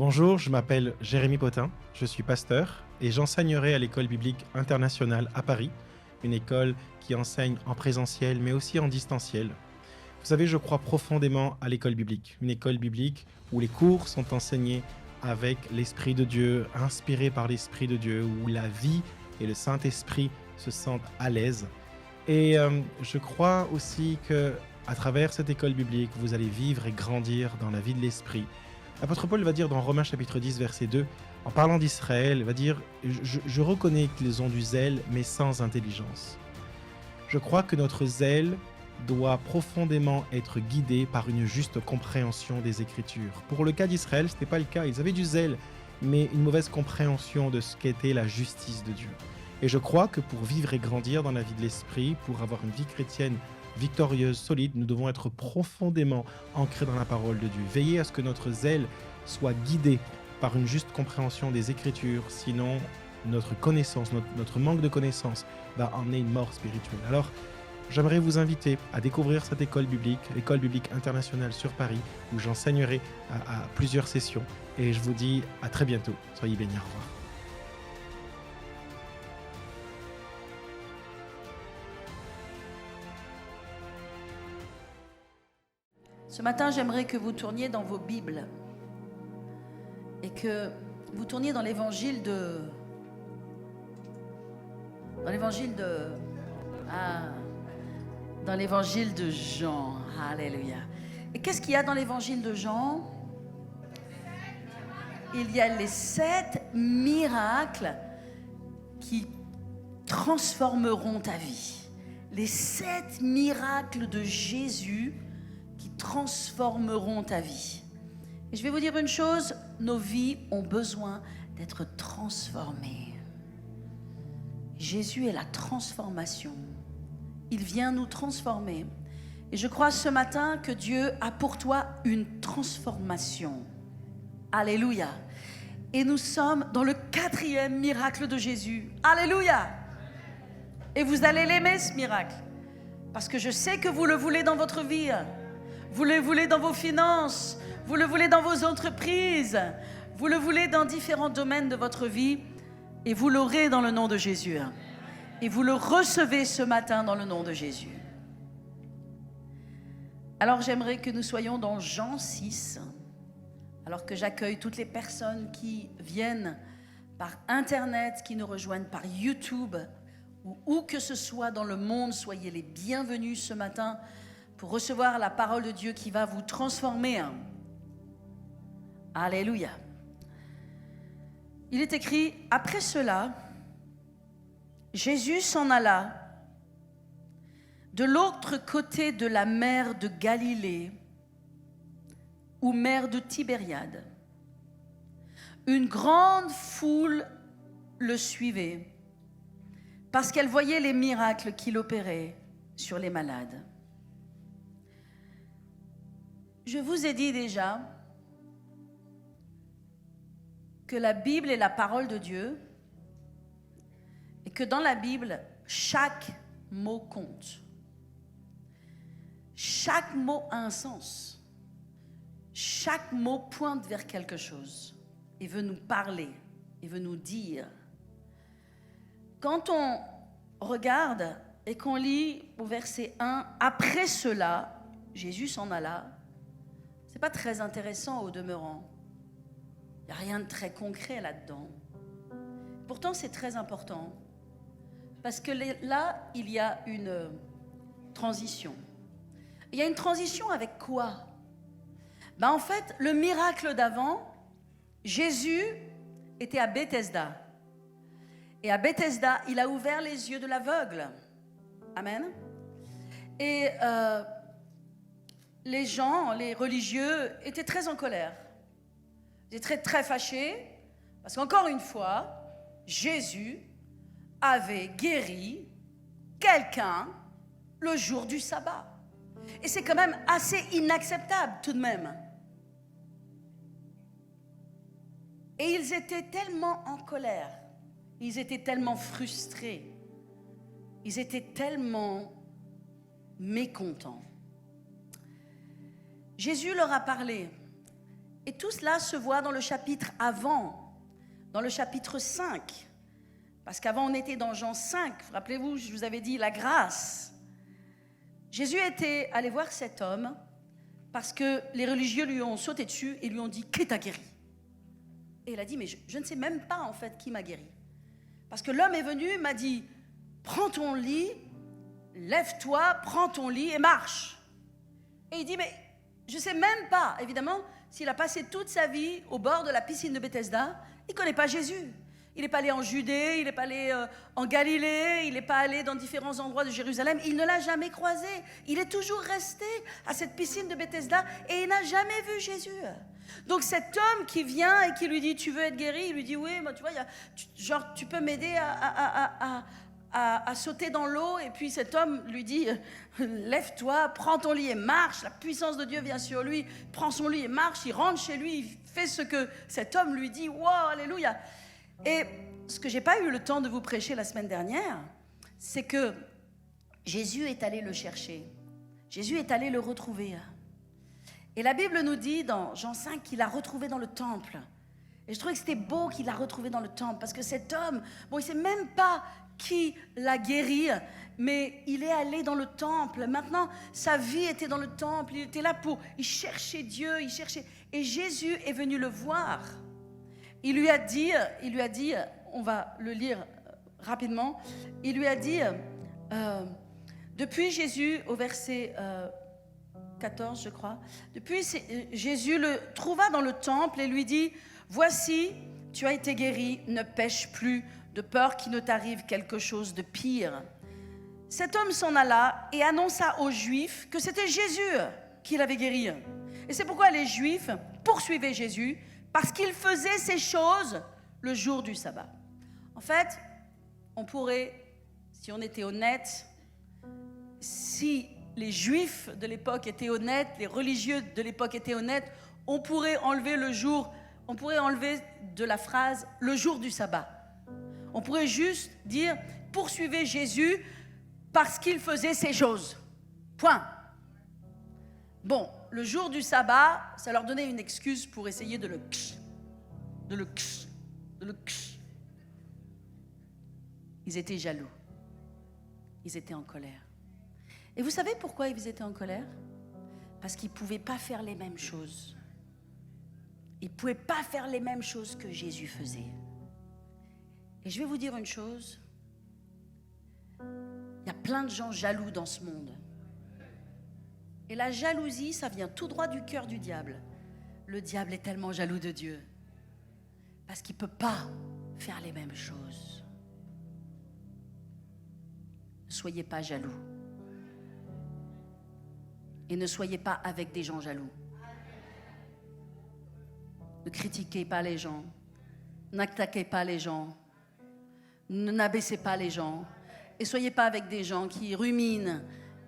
Bonjour, je m'appelle Jérémy Potin, je suis pasteur et j'enseignerai à l'école biblique internationale à Paris, une école qui enseigne en présentiel mais aussi en distanciel. Vous savez, je crois profondément à l'école biblique, une école biblique où les cours sont enseignés avec l'Esprit de Dieu, inspirés par l'Esprit de Dieu, où la vie et le Saint-Esprit se sentent à l'aise. Et je crois aussi que à travers cette école biblique, vous allez vivre et grandir dans la vie de l'Esprit. L'apôtre Paul va dire dans Romains chapitre 10, verset 2, en parlant d'Israël, il va dire je reconnais qu'ils ont du zèle, mais sans intelligence. Je crois que notre zèle doit profondément être guidé par une juste compréhension des Écritures. Pour le cas d'Israël, ce n'était pas le cas. Ils avaient du zèle, mais une mauvaise compréhension de ce qu'était la justice de Dieu. Et je crois que pour vivre et grandir dans la vie de l'Esprit, pour avoir une vie chrétienne victorieuse, solide, nous devons être profondément ancrés dans la parole de Dieu. Veiller à ce que notre zèle soit guidé par une juste compréhension des Écritures, sinon notre connaissance, notre manque de connaissance va emmener une mort spirituelle. Alors, j'aimerais vous inviter à découvrir cette école biblique, l'école biblique internationale sur Paris, où j'enseignerai à plusieurs sessions. Et je vous dis à très bientôt. Soyez bénis, au revoir. Ce matin, j'aimerais que vous tourniez dans vos Bibles et que vous tourniez dans l'évangile de... Dans l'évangile de Jean. Alléluia. Et qu'est-ce qu'il y a dans l'évangile de Jean? Il y a les 7 miracles qui transformeront ta vie. Les 7 miracles de Jésus qui transformeront ta vie. Et je vais vous dire une chose, nos vies ont besoin d'être transformées. Jésus est la transformation. Il vient nous transformer. Et je crois ce matin que Dieu a pour toi une transformation. Alléluia. Et nous sommes dans le 4e miracle de Jésus. Alléluia. Et vous allez l'aimer ce miracle. Parce que je sais que vous le voulez dans votre vie. Vous le voulez dans vos finances, vous le voulez dans vos entreprises, vous le voulez dans différents domaines de votre vie et vous l'aurez dans le nom de Jésus. Et vous le recevez ce matin dans le nom de Jésus. Alors j'aimerais que nous soyons dans Jean 6, alors que j'accueille toutes les personnes qui viennent par Internet, qui nous rejoignent par YouTube, ou où que ce soit dans le monde, soyez les bienvenus ce matin pour recevoir la parole de Dieu qui va vous transformer. Alléluia. Il est écrit, après cela, Jésus s'en alla de l'autre côté de la mer de Galilée, ou mer de Tibériade. Une grande foule le suivait, parce qu'elle voyait les miracles qu'il opérait sur les malades. Je vous ai dit déjà que la Bible est la parole de Dieu et que dans la Bible, chaque mot compte. Chaque mot a un sens. Chaque mot pointe vers quelque chose et veut nous parler et veut nous dire. Quand on regarde et qu'on lit au verset 1, « Après cela, Jésus s'en alla », c'est pas très intéressant au demeurant. Il n'y a rien de très concret là-dedans. Pourtant, c'est très important. Parce que là, il y a une transition. Il y a une transition avec quoi? En fait, le miracle d'avant, Jésus était à Bethesda. Et à Bethesda, il a ouvert les yeux de l'aveugle. Amen. Et les gens, les religieux, étaient très en colère. Ils étaient très fâchés, parce qu'encore une fois, Jésus avait guéri quelqu'un le jour du sabbat. Et c'est quand même assez inacceptable tout de même. Et ils étaient tellement en colère, ils étaient tellement frustrés, ils étaient tellement mécontents. Jésus leur a parlé Et tout cela se voit dans le chapitre avant, dans le chapitre 5. Parce qu'avant, on était dans Jean 5. Rappelez-vous, je vous avais dit la grâce. Jésus était allé voir cet homme parce que les religieux lui ont sauté dessus et lui ont dit « Qui t'a guéri ?» Et il a dit « Mais je ne sais même pas en fait qui m'a guéri. » Parce que l'homme est venu, m'a dit « Prends ton lit, lève-toi, prends ton lit et marche. » Et il dit « Mais je ne sais même pas, évidemment, s'il a passé toute sa vie au bord de la piscine de Bethesda, il ne connaît pas Jésus. Il n'est pas allé en Judée, il n'est pas allé en Galilée, il n'est pas allé dans différents endroits de Jérusalem. Il ne l'a jamais croisé. Il est toujours resté à cette piscine de Bethesda et il n'a jamais vu Jésus. Donc cet homme qui vient et qui lui dit « Tu veux être guéri ?» Il lui dit « Oui, moi, tu vois, tu peux m'aider à sauter dans l'eau. » Et puis cet homme lui dit « Lève-toi, prends ton lit et marche. » La puissance de Dieu vient sur lui, prend son lit et marche. Il rentre chez lui, il fait ce que cet homme lui dit. Wow, alléluia. Et ce que je n'ai pas eu le temps de vous prêcher la semaine dernière, c'est que Jésus est allé le chercher. Jésus est allé le retrouver. Et la Bible nous dit dans Jean 5 qu'il l'a retrouvé dans le temple. Et je trouvais que c'était beau qu'il l'a retrouvé dans le temple, parce que cet homme, bon, il ne sait même pas qui l'a guéri, mais il est allé dans le temple. Maintenant, sa vie était dans le temple. Il était là il cherchait Dieu, il cherchait. Et Jésus est venu le voir. Il lui a dit, on va le lire rapidement, il lui a dit, depuis Jésus, au verset 14 je crois, depuis Jésus le trouva dans le temple et lui dit, voici, tu as été guéri, ne pêche plus, de peur qu'il ne t'arrive quelque chose de pire. Cet homme s'en alla et annonça aux Juifs que c'était Jésus qui l'avait guéri. Et c'est pourquoi les Juifs poursuivaient Jésus, parce qu'il faisait ces choses le jour du sabbat. En fait, on pourrait, si on était honnête, si les Juifs de l'époque étaient honnêtes, les religieux de l'époque étaient honnêtes, on pourrait enlever de la phrase « le jour du sabbat ». On pourrait juste dire « poursuivez Jésus parce qu'il faisait ces choses ». Point. Bon, le jour du sabbat, ça leur donnait une excuse pour essayer de le ksh. Ils étaient jaloux. Ils étaient en colère. Et vous savez pourquoi ils étaient en colère? Parce qu'ils ne pouvaient pas faire les mêmes choses. Ils ne pouvaient pas faire les mêmes choses que Jésus faisait. Et je vais vous dire une chose. Il y a plein de gens jaloux dans ce monde. Et la jalousie, ça vient tout droit du cœur du diable. Le diable est tellement jaloux de Dieu. Parce qu'il ne peut pas faire les mêmes choses. Ne soyez pas jaloux. Et ne soyez pas avec des gens jaloux. Ne critiquez pas les gens. N'attaquez pas les gens. N'abaissez pas les gens. Et soyez pas avec des gens qui ruminent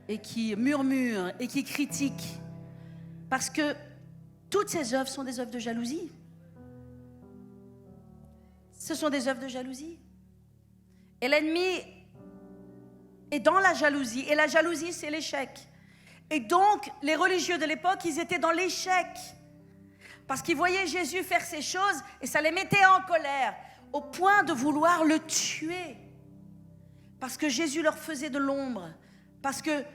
et qui murmurent et qui critiquent. Parce que toutes ces œuvres sont des œuvres de jalousie. Ce sont des œuvres de jalousie. Et l'ennemi est dans la jalousie. Et la jalousie, c'est l'échec. Et donc, les religieux de l'époque, ils étaient dans l'échec. Parce qu'ils voyaient Jésus faire ces choses et ça les mettait en colère, au point de vouloir le tuer. Parce que Jésus leur faisait de l'ombre. Parce qu'ils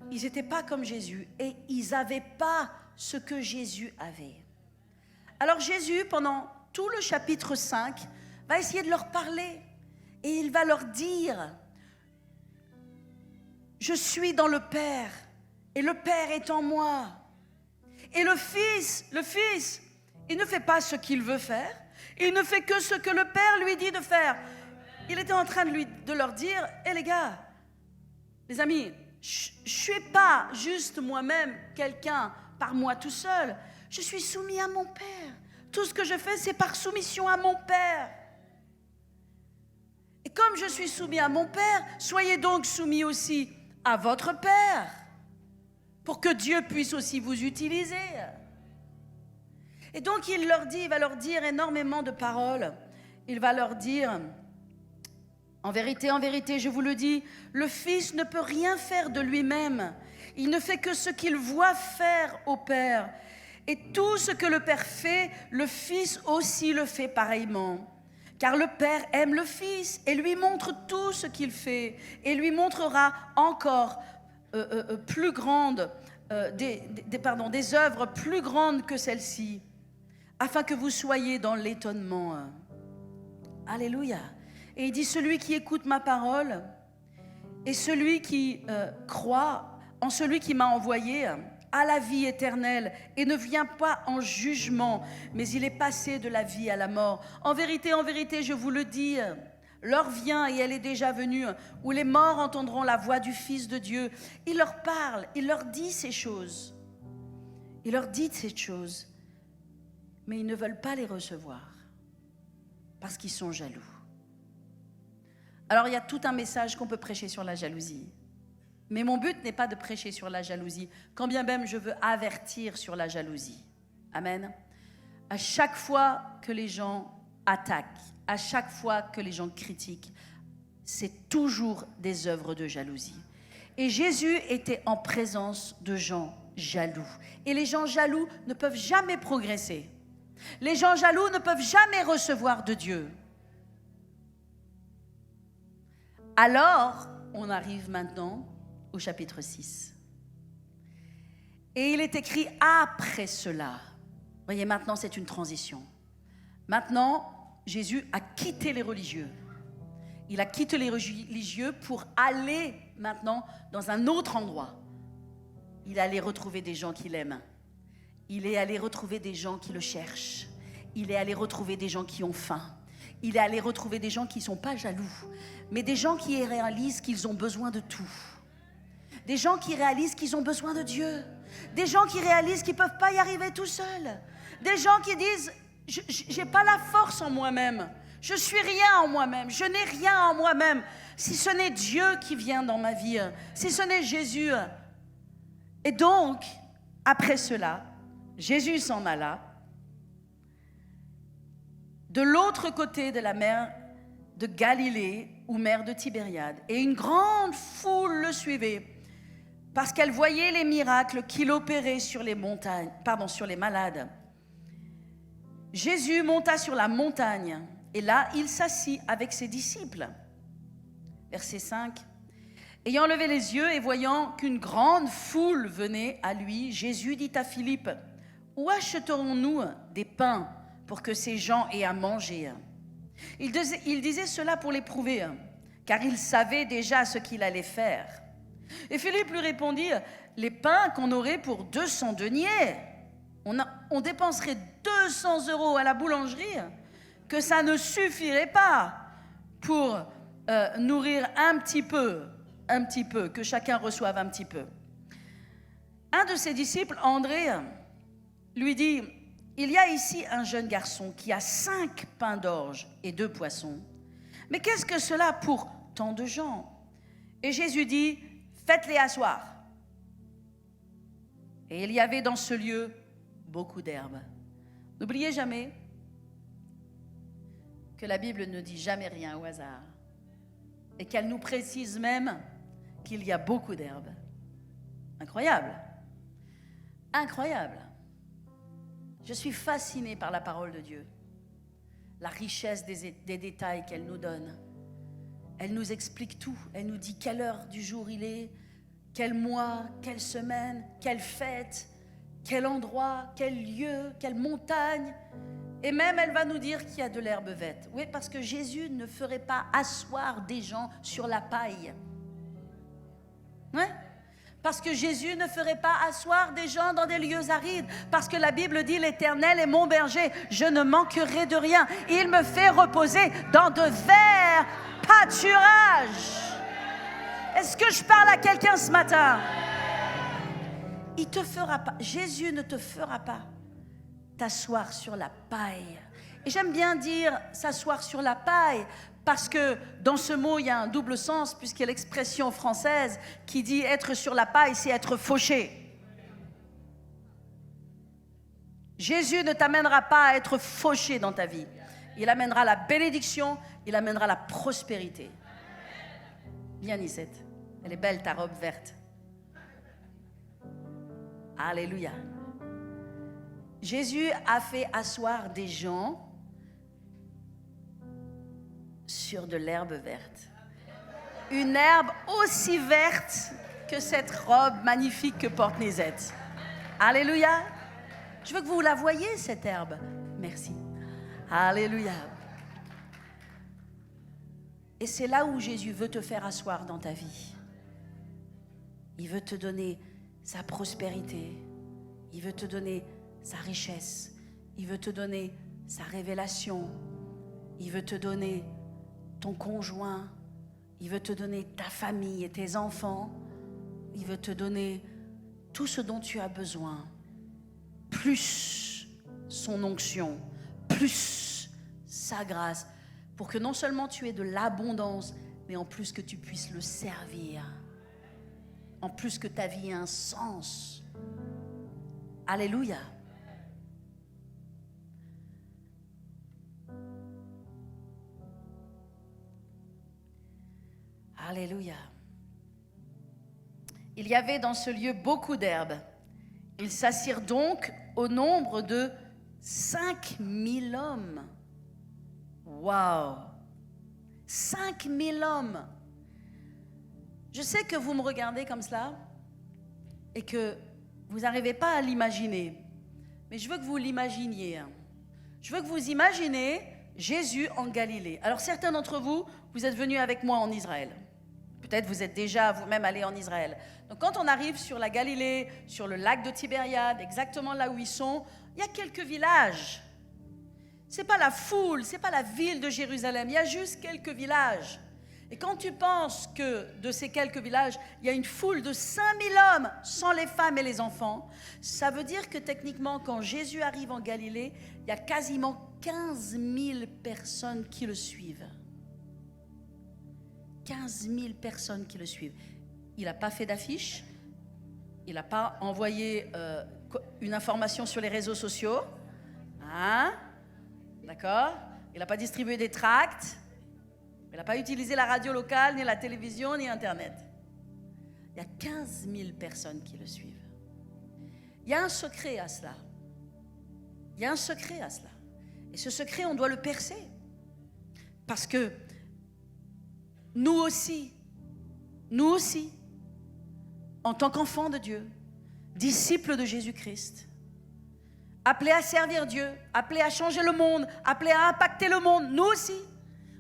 n'étaient pas comme Jésus. Et ils n'avaient pas ce que Jésus avait. Alors Jésus, pendant tout le chapitre 5, va essayer de leur parler. Et il va leur dire, je suis dans le Père. Et le Père est en moi. Et le Fils, il ne fait pas ce qu'il veut faire. Il ne fait que ce que le Père lui dit de faire. Il était en train de leur dire, les gars, les amis, je ne suis pas juste moi-même quelqu'un par moi tout seul. Je suis soumis à mon Père. Tout ce que je fais, c'est par soumission à mon Père. Et comme je suis soumis à mon Père, soyez donc soumis aussi à votre Père, pour que Dieu puisse aussi vous utiliser. Et donc il va leur dire énormément de paroles. Il va leur dire, en vérité, je vous le dis, le Fils ne peut rien faire de lui-même. Il ne fait que ce qu'il voit faire au Père. Et tout ce que le Père fait, le Fils aussi le fait pareillement. Car le Père aime le Fils et lui montre tout ce qu'il fait et lui montrera encore plus grandes, des œuvres plus grandes que celles-ci, afin que vous soyez dans l'étonnement. Alléluia. Et il dit, celui qui écoute ma parole et celui qui croit en celui qui m'a envoyé a la vie éternelle et ne vient pas en jugement, mais il est passé de la vie à la mort. En vérité, je vous le dis, l'heure vient et elle est déjà venue, où les morts entendront la voix du Fils de Dieu. Il leur parle, il leur dit ces choses. Il leur dit ces choses, mais ils ne veulent pas les recevoir parce qu'ils sont jaloux. Alors il y a tout un message qu'on peut prêcher sur la jalousie. Mais mon but n'est pas de prêcher sur la jalousie, quand bien même je veux avertir sur la jalousie. Amen. À chaque fois que les gens attaquent, à chaque fois que les gens critiquent, c'est toujours des œuvres de jalousie. Et Jésus était en présence de gens jaloux. Et les gens jaloux ne peuvent jamais progresser. Les gens jaloux ne peuvent jamais recevoir de Dieu. Alors, on arrive maintenant au chapitre 6. Et il est écrit après cela. Vous voyez, maintenant c'est une transition. Maintenant, Jésus a quitté les religieux. Il a quitté les religieux pour aller maintenant dans un autre endroit. Il est allé retrouver des gens qu'il aime. Il est allé retrouver des gens qui le cherchent. Il est allé retrouver des gens qui ont faim. Il est allé retrouver des gens qui ne sont pas jaloux, mais des gens qui réalisent qu'ils ont besoin de tout. Des gens qui réalisent qu'ils ont besoin de Dieu. Des gens qui réalisent qu'ils ne peuvent pas y arriver tout seuls. Des gens qui disent, je n'ai pas la force en moi-même. Je ne suis rien en moi-même. Je n'ai rien en moi-même. Si ce n'est Dieu qui vient dans ma vie, si ce n'est Jésus. Et donc, après cela, Jésus s'en alla de l'autre côté de la mer de Galilée ou mer de Tibériade. Et une grande foule le suivait parce qu'elle voyait les miracles qu'il opérait sur les malades. Jésus monta sur la montagne et là, il s'assit avec ses disciples. Verset 5. Ayant levé les yeux et voyant qu'une grande foule venait à lui, Jésus dit à Philippe, « Où achèterons-nous des pains pour que ces gens aient à manger ?» Il disait cela pour l'éprouver, car il savait déjà ce qu'il allait faire. Et Philippe lui répondit, « Les pains qu'on aurait pour 200 deniers, on dépenserait 200 € à la boulangerie, que ça ne suffirait pas pour nourrir un petit peu, que chacun reçoive un petit peu. » Un de ses disciples, André, lui dit, « Il y a ici un jeune garçon qui a 5 pains d'orge et 2 poissons. Mais qu'est-ce que cela pour tant de gens ?» Et Jésus dit, « Faites-les asseoir. » Et il y avait dans ce lieu beaucoup d'herbes. N'oubliez jamais que la Bible ne dit jamais rien au hasard et qu'elle nous précise même qu'il y a beaucoup d'herbes. Incroyable. Incroyable. Je suis fascinée par la parole de Dieu, la richesse des détails qu'elle nous donne. Elle nous explique tout. Elle nous dit quelle heure du jour il est, quel mois, quelle semaine, quelle fête, quel endroit, quel lieu, quelle montagne. Et même, elle va nous dire qu'il y a de l'herbe verte. Oui, parce que Jésus ne ferait pas asseoir des gens sur la paille. Ouais? Parce que Jésus ne ferait pas asseoir des gens dans des lieux arides. Parce que la Bible dit, l'Éternel est mon berger, je ne manquerai de rien. Il me fait reposer dans de verts pâturages. Est-ce que je parle à quelqu'un ce matin? Il te fera pas, Jésus ne te fera pas t'asseoir sur la paille. Et j'aime bien dire s'asseoir sur la paille, parce que dans ce mot, il y a un double sens, puisqu'il y a l'expression française qui dit être sur la paille, c'est être fauché. Jésus ne t'amènera pas à être fauché dans ta vie. Il amènera la bénédiction, il amènera la prospérité. Viens, Nicette. Elle est belle, ta robe verte. Alléluia. Jésus a fait asseoir des gens sur de l'herbe verte. Une herbe aussi verte que cette robe magnifique que porte Nézette. Alléluia. Je veux que vous la voyiez, cette herbe. Merci. Alléluia. Et c'est là où Jésus veut te faire asseoir dans ta vie. Il veut te donner sa prospérité. Il veut te donner sa richesse. Il veut te donner sa révélation. Il veut te donner ton conjoint. Il veut te donner ta famille et tes enfants. Il veut te donner tout ce dont tu as besoin. Plus son onction, plus sa grâce. Pour que non seulement tu aies de l'abondance, mais en plus que tu puisses le servir. En plus que ta vie ait un sens. Alléluia. Alléluia. Il y avait dans ce lieu beaucoup d'herbes. Ils s'assirent donc au nombre de 5000 hommes. Waouh! 5000 hommes. Je sais que vous me regardez comme cela et que vous n'arrivez pas à l'imaginer. Mais je veux que vous l'imaginiez. Je veux que vous imaginez Jésus en Galilée. Alors certains d'entre vous, vous êtes venus avec moi en Israël. Peut-être vous êtes déjà vous-même allés en Israël. Donc quand on arrive sur la Galilée, sur le lac de Tibériade, exactement là où ils sont, il y a quelques villages. C'est pas la foule, c'est pas la ville de Jérusalem, il y a juste quelques villages. Et quand tu penses que de ces quelques villages, il y a une foule de 5000 hommes, sans les femmes et les enfants, ça veut dire que techniquement, quand Jésus arrive en Galilée, il y a quasiment 15 000 personnes qui le suivent. 15 000 personnes qui le suivent. Il n'a pas fait d'affiche, il n'a pas envoyé une information sur les réseaux sociaux, hein? D'accord? Il n'a pas distribué des tracts, il n'a pas utilisé la radio locale, ni la télévision, ni Internet. Il y a 15 000 personnes qui le suivent. Il y a un secret à cela. Il y a un secret à cela. Et ce secret, on doit le percer. Parce que nous aussi, en tant qu'enfants de Dieu, disciples de Jésus-Christ, appelés à servir Dieu, appelés à changer le monde, appelés à impacter le monde, nous aussi,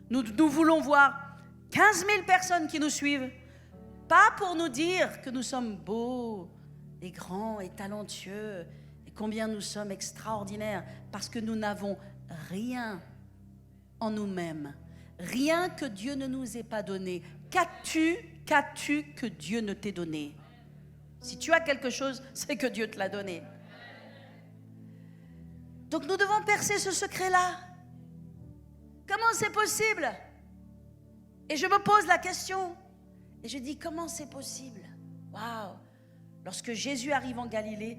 nous voulons voir 15 000 personnes qui nous suivent, pas pour nous dire que nous sommes beaux et grands et talentueux et combien nous sommes extraordinaires, parce que nous n'avons rien en nous-mêmes, rien que Dieu ne nous ait pas donné. Qu'as-tu que Dieu ne t'ait donné? Si tu as quelque chose, c'est que Dieu te l'a donné. Donc nous devons percer ce secret-là. Comment c'est possible? Et je me pose la question. Et je dis, comment c'est possible? Waouh! Lorsque Jésus arrive en Galilée,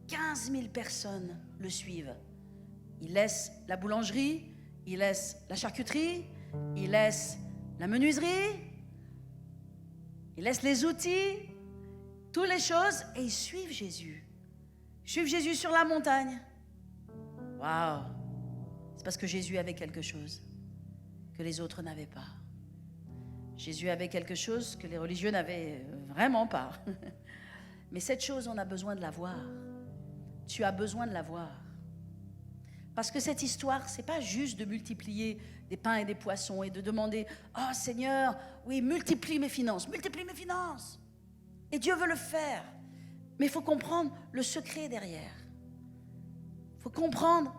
15 000 personnes le suivent. Il laisse la boulangerie, il laisse la charcuterie, il laisse la menuiserie, il laisse les outils, toutes les choses, et ils suivent Jésus. Ils suivent Jésus sur la montagne. Waouh! C'est parce que Jésus avait quelque chose que les autres n'avaient pas. Jésus avait quelque chose que les religieux n'avaient vraiment pas. Mais cette chose, on a besoin de la voir. Tu as besoin de la voir. Parce que cette histoire, c'est pas juste de multiplier des pains et des poissons et de demander « Oh Seigneur, oui, multiplie mes finances, multiplie mes finances !» Et Dieu veut le faire. Mais il faut comprendre le secret derrière. Il faut comprendre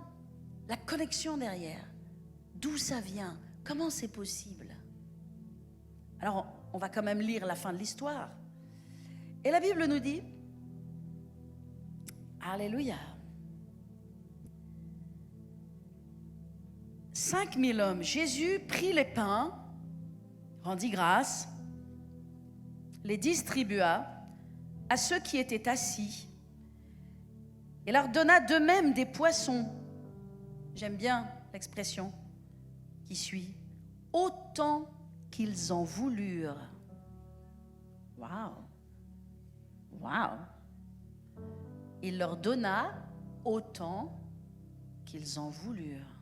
la connexion derrière. D'où ça vient? Comment c'est possible? Alors, on va quand même lire la fin de l'histoire. Et la Bible nous dit, Alléluia, 5000 hommes. Jésus prit les pains, rendit grâce, les distribua à ceux qui étaient assis et leur donna d'eux-mêmes des poissons. J'aime bien l'expression qui suit. Autant qu'ils en voulurent. Waouh! Waouh! Il leur donna autant qu'ils en voulurent.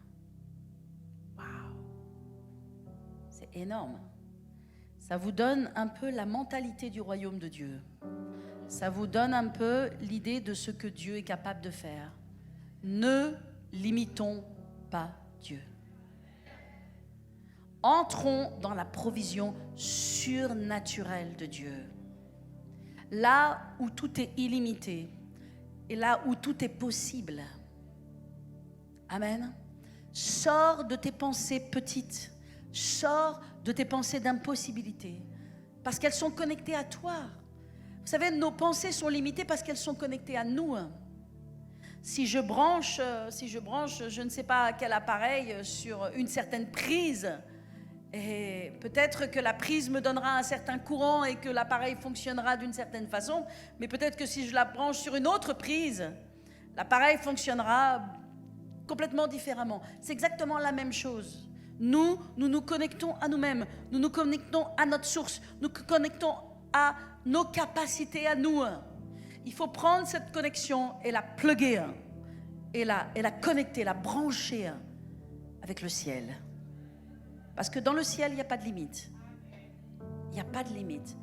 Waouh! C'est énorme. Ça vous donne un peu la mentalité du royaume de Dieu. Ça vous donne un peu l'idée de ce que Dieu est capable de faire. Ne limitons pas Dieu. Entrons dans la provision surnaturelle de Dieu. Là où tout est illimité et là où tout est possible. Amen. Sors de tes pensées petites. Sors de tes pensées d'impossibilité. Parce qu'elles sont connectées à toi. Vous savez, nos pensées sont limitées parce qu'elles sont connectées à nous. Si je branche, je ne sais pas quel appareil sur une certaine prise, et peut-être que la prise me donnera un certain courant et que l'appareil fonctionnera d'une certaine façon, mais peut-être que si je la branche sur une autre prise, l'appareil fonctionnera complètement différemment. C'est exactement la même chose. Nous nous connectons à nous-mêmes, nous nous connectons à notre source, nous nous connectons à nos capacités à nous. Il faut prendre cette connexion et la plugger, et la connecter, la brancher avec le ciel. Parce que dans le ciel, il n'y a pas de limite. Il n'y a pas de limite.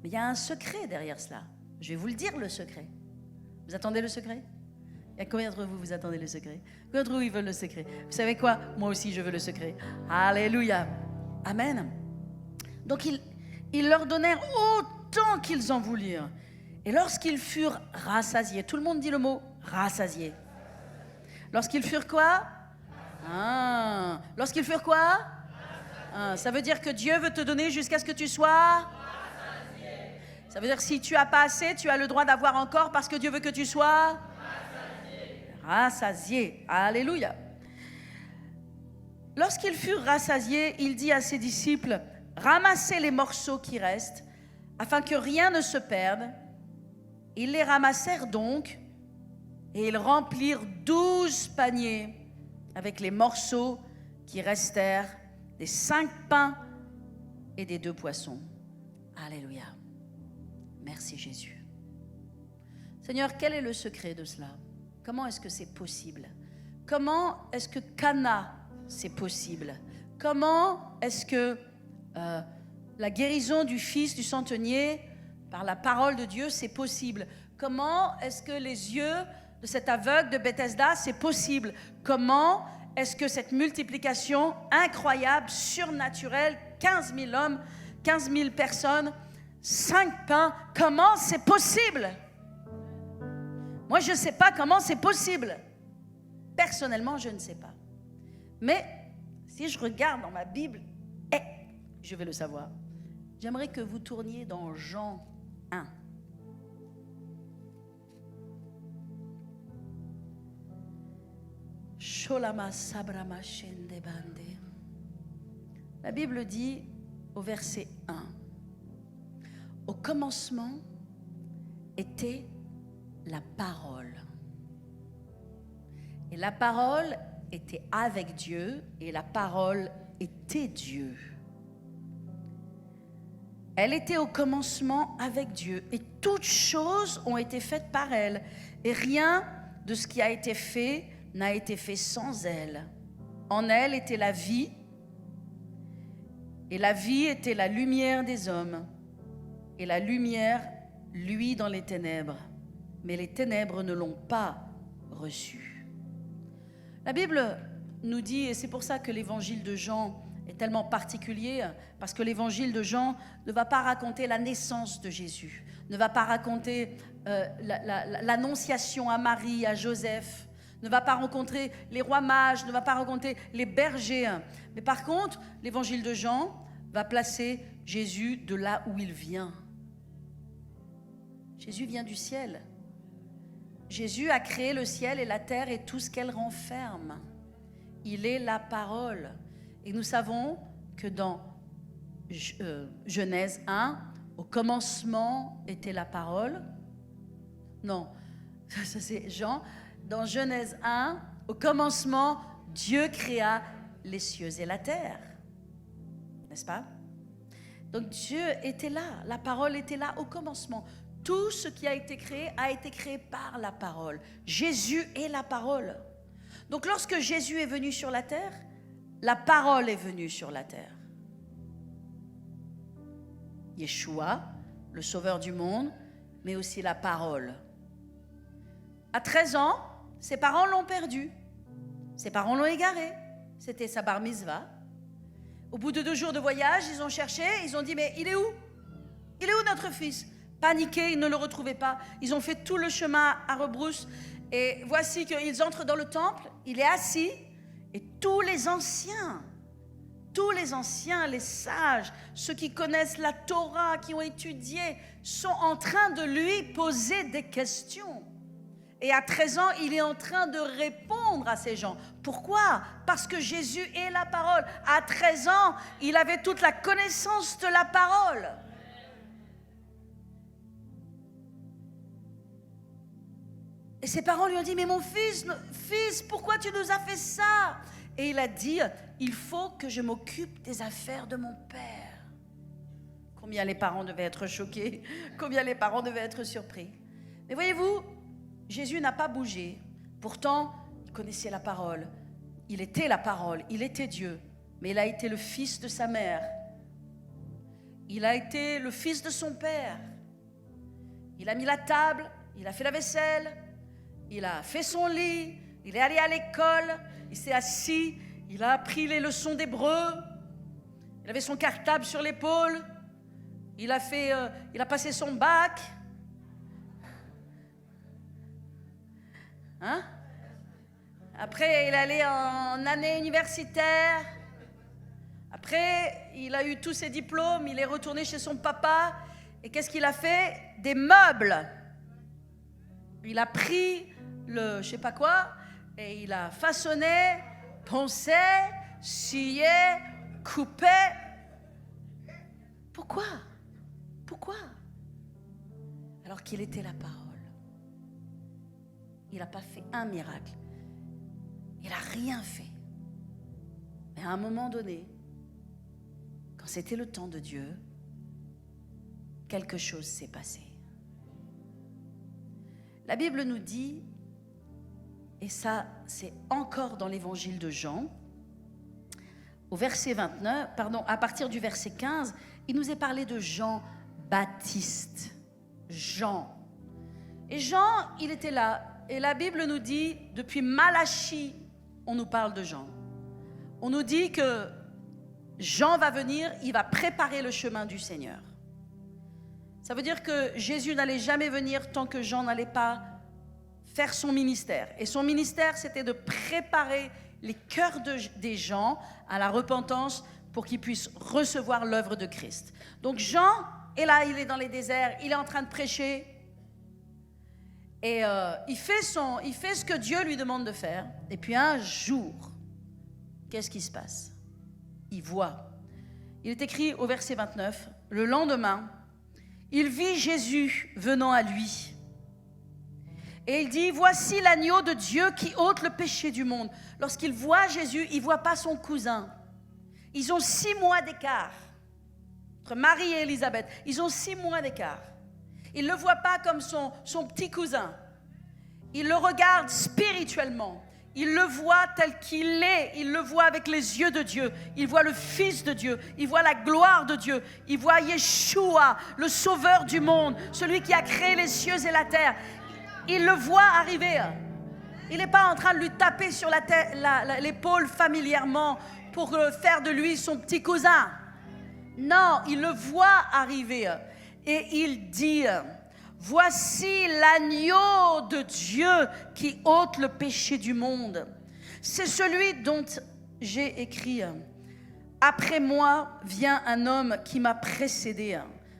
Mais il y a un secret derrière cela. Je vais vous le dire, le secret. Vous attendez le secret? Il y a combien d'entre vous, vous attendez le secret? Combien d'entre vous, ils veulent le secret? Vous savez quoi? Moi aussi, je veux le secret. Alléluia. Amen. Donc, ils leur donnèrent autant qu'ils en voulurent. Et lorsqu'ils furent rassasiés, tout le monde dit le mot rassasiés. Lorsqu'ils furent quoi? Lorsqu'ils furent quoi? Ça veut dire que Dieu veut te donner jusqu'à ce que tu sois rassasié. Ça veut dire que si tu n'as pas assez, tu as le droit d'avoir encore parce que Dieu veut que tu sois rassasié. Alléluia. Lorsqu'ils furent rassasiés, il dit à ses disciples, ramassez les morceaux qui restent afin que rien ne se perde. Ils les ramassèrent donc et ils remplirent 12 paniers avec les morceaux qui restèrent des 5 pains et des 2 poissons. Alléluia. Merci Jésus. Seigneur, quel est le secret de cela? Comment est-ce que c'est possible? Comment est-ce que Cana, c'est possible? Comment est-ce que la guérison du fils du centenier par la parole de Dieu, c'est possible? Comment est-ce que les yeux de cet aveugle de Bethesda, c'est possible? Comment est-ce que cette multiplication incroyable, surnaturelle, 15 000 hommes, 15 000 personnes, 5 pains, comment c'est possible? Moi, je ne sais pas comment c'est possible. Personnellement, je ne sais pas. Mais si je regarde dans ma Bible, je vais le savoir. J'aimerais que vous tourniez dans Jean 1. La Bible dit au verset 1, au commencement était la parole. Et la parole était avec Dieu et la parole était Dieu. Elle était au commencement avec Dieu et toutes choses ont été faites par elle et rien de ce qui a été fait n'a été fait sans elle. En elle était la vie et la vie était la lumière des hommes et la lumière luit dans les ténèbres, mais les ténèbres ne l'ont pas reçue. La Bible nous dit, et c'est pour ça que l'évangile de Jean est tellement particulier, parce que l'évangile de Jean ne va pas raconter la naissance de Jésus, ne va pas raconter l'annonciation à Marie, à Joseph, ne va pas rencontrer les rois mages, ne va pas rencontrer les bergers. Mais par contre, l'évangile de Jean va placer Jésus de là où il vient. Jésus vient du ciel. Jésus a créé le ciel et la terre et tout ce qu'elle renferme. Il est la parole. Et nous savons que dans Genèse 1, au commencement était la parole. Non, ça c'est Jean. Dans Genèse 1, au commencement, Dieu créa les cieux et la terre. N'est-ce pas? Donc Dieu était là, la parole était là au commencement. Tout ce qui a été créé par la parole. Jésus est la parole. Donc lorsque Jésus est venu sur la terre, la parole est venue sur la terre. Yeshua, le sauveur du monde, mais aussi la parole. À 13 ans, ses parents l'ont perdu. Ses parents l'ont égaré. C'était sa bar mitzvah. Au bout de 2 jours de voyage, ils ont cherché, ils ont dit, mais il est où? Il est où notre fils? Paniqués, ils ne le retrouvaient pas. Ils ont fait tout le chemin à rebrousse. Et voici qu'ils entrent dans le temple, il est assis, et tous les anciens, les sages, ceux qui connaissent la Torah, qui ont étudié, sont en train de lui poser des questions. Et à 13 ans, il est en train de répondre à ces gens. Pourquoi? Parce que Jésus est la parole. À 13 ans, il avait toute la connaissance de la parole. Et ses parents lui ont dit, mais mon fils, pourquoi tu nous as fait ça? Et il a dit, il faut que je m'occupe des affaires de mon père. Combien les parents devaient être choqués, combien les parents devaient être surpris. Mais voyez-vous, Jésus n'a pas bougé. Pourtant, il connaissait la parole. Il était la parole, il était Dieu. Mais il a été le fils de sa mère. Il a été le fils de son père. Il a mis la table, il a fait la vaisselle. Il a fait son lit, il est allé à l'école, il s'est assis, il a appris les leçons d'hébreu, il avait son cartable sur l'épaule, il a passé son bac. Hein? Après, il est allé en année universitaire. Après, il a eu tous ses diplômes, il est retourné chez son papa. Et qu'est-ce qu'il a fait? Des meubles. Il a pris le je sais pas quoi et il a façonné, poncé, scié, coupé. Pourquoi? Alors qu'il était la parole. Il n'a pas fait un miracle. Il n'a rien fait. Mais à un moment donné, quand c'était le temps de Dieu, quelque chose s'est passé. La Bible nous dit, et ça c'est encore dans l'évangile de Jean, au verset 29, à partir du verset 15, il nous est parlé de Jean Baptiste. Jean. Et Jean, il était là. Et la Bible nous dit, depuis Malachie, on nous parle de Jean. On nous dit que Jean va venir, il va préparer le chemin du Seigneur. Ça veut dire que Jésus n'allait jamais venir tant que Jean n'allait pas faire son ministère. Et son ministère, c'était de préparer les cœurs des gens à la repentance pour qu'ils puissent recevoir l'œuvre de Christ. Donc Jean est là, il est dans les déserts, il est en train de prêcher. Et il fait ce que Dieu lui demande de faire. Et puis un jour, qu'est-ce qui se passe? Il voit. Il est écrit au verset 29, le lendemain, il vit Jésus venant à lui. Et il dit, voici l'agneau de Dieu qui ôte le péché du monde. Lorsqu'il voit Jésus, il ne voit pas son cousin. Ils ont 6 mois d'écart. Entre Marie et Élisabeth, ils ont 6 mois d'écart. Il ne le voit pas comme son petit cousin. Il le regarde spirituellement. Il le voit tel qu'il est. Il le voit avec les yeux de Dieu. Il voit le Fils de Dieu. Il voit la gloire de Dieu. Il voit Yeshua, le sauveur du monde, celui qui a créé les cieux et la terre. Il le voit arriver. Il n'est pas en train de lui taper sur l'épaule familièrement pour faire de lui son petit cousin. Non, il le voit arriver. Et il dit, voici l'agneau de Dieu qui ôte le péché du monde. C'est celui dont j'ai écrit, après moi vient un homme qui m'a précédé.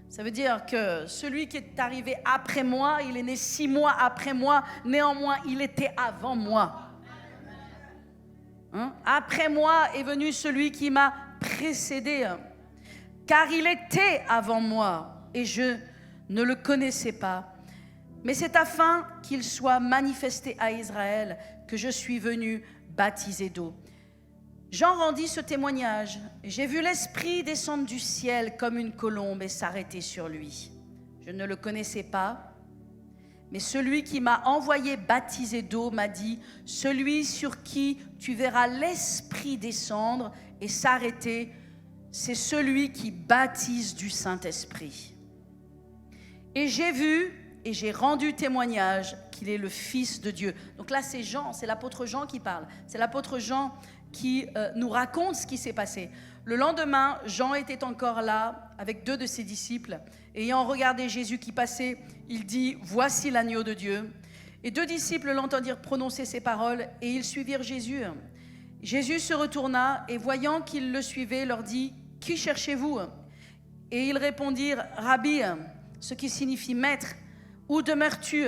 Ça veut dire que celui qui est arrivé après moi, il est né 6 mois après moi, néanmoins il était avant moi. Après moi est venu celui qui m'a précédé, car il était avant moi et je ne le connaissais pas. Mais c'est afin qu'il soit manifesté à Israël que je suis venu baptiser d'eau. Jean rendit ce témoignage. J'ai vu l'Esprit descendre du ciel comme une colombe et s'arrêter sur lui. Je ne le connaissais pas, mais celui qui m'a envoyé baptiser d'eau m'a dit, celui sur qui tu verras l'Esprit descendre et s'arrêter, c'est celui qui baptise du Saint-Esprit. Et j'ai vu et j'ai rendu témoignage qu'il est le Fils de Dieu. Donc là, c'est Jean, c'est l'apôtre Jean qui parle. C'est l'apôtre Jean qui nous raconte ce qui s'est passé. Le lendemain, Jean était encore là avec 2 de ses disciples. Ayant regardé Jésus qui passait, il dit « Voici l'agneau de Dieu ». Et 2 disciples l'entendirent prononcer ces paroles et ils suivirent Jésus. Jésus se retourna et voyant qu'ils le suivaient, leur dit « Qui cherchez-vous » Et ils répondirent « Rabbi », ce qui signifie « maître ». Où demeures-tu ?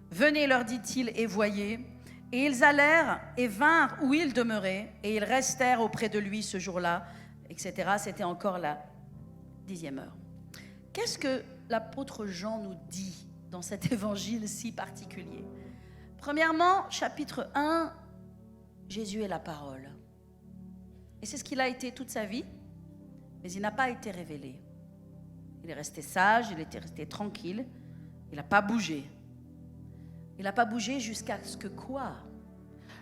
Venez, leur dit-il, et voyez. Et ils allèrent et vinrent où il demeurait, et ils restèrent auprès de lui ce jour-là, etc. C'était encore la 10e heure. Qu'est-ce que l'apôtre Jean nous dit dans cet évangile si particulier ? Premièrement, chapitre 1, Jésus est la parole. Et c'est ce qu'il a été toute sa vie, mais il n'a pas été révélé. Il est resté sage, il était resté tranquille. Il n'a pas bougé. Il n'a pas bougé jusqu'à ce que quoi ?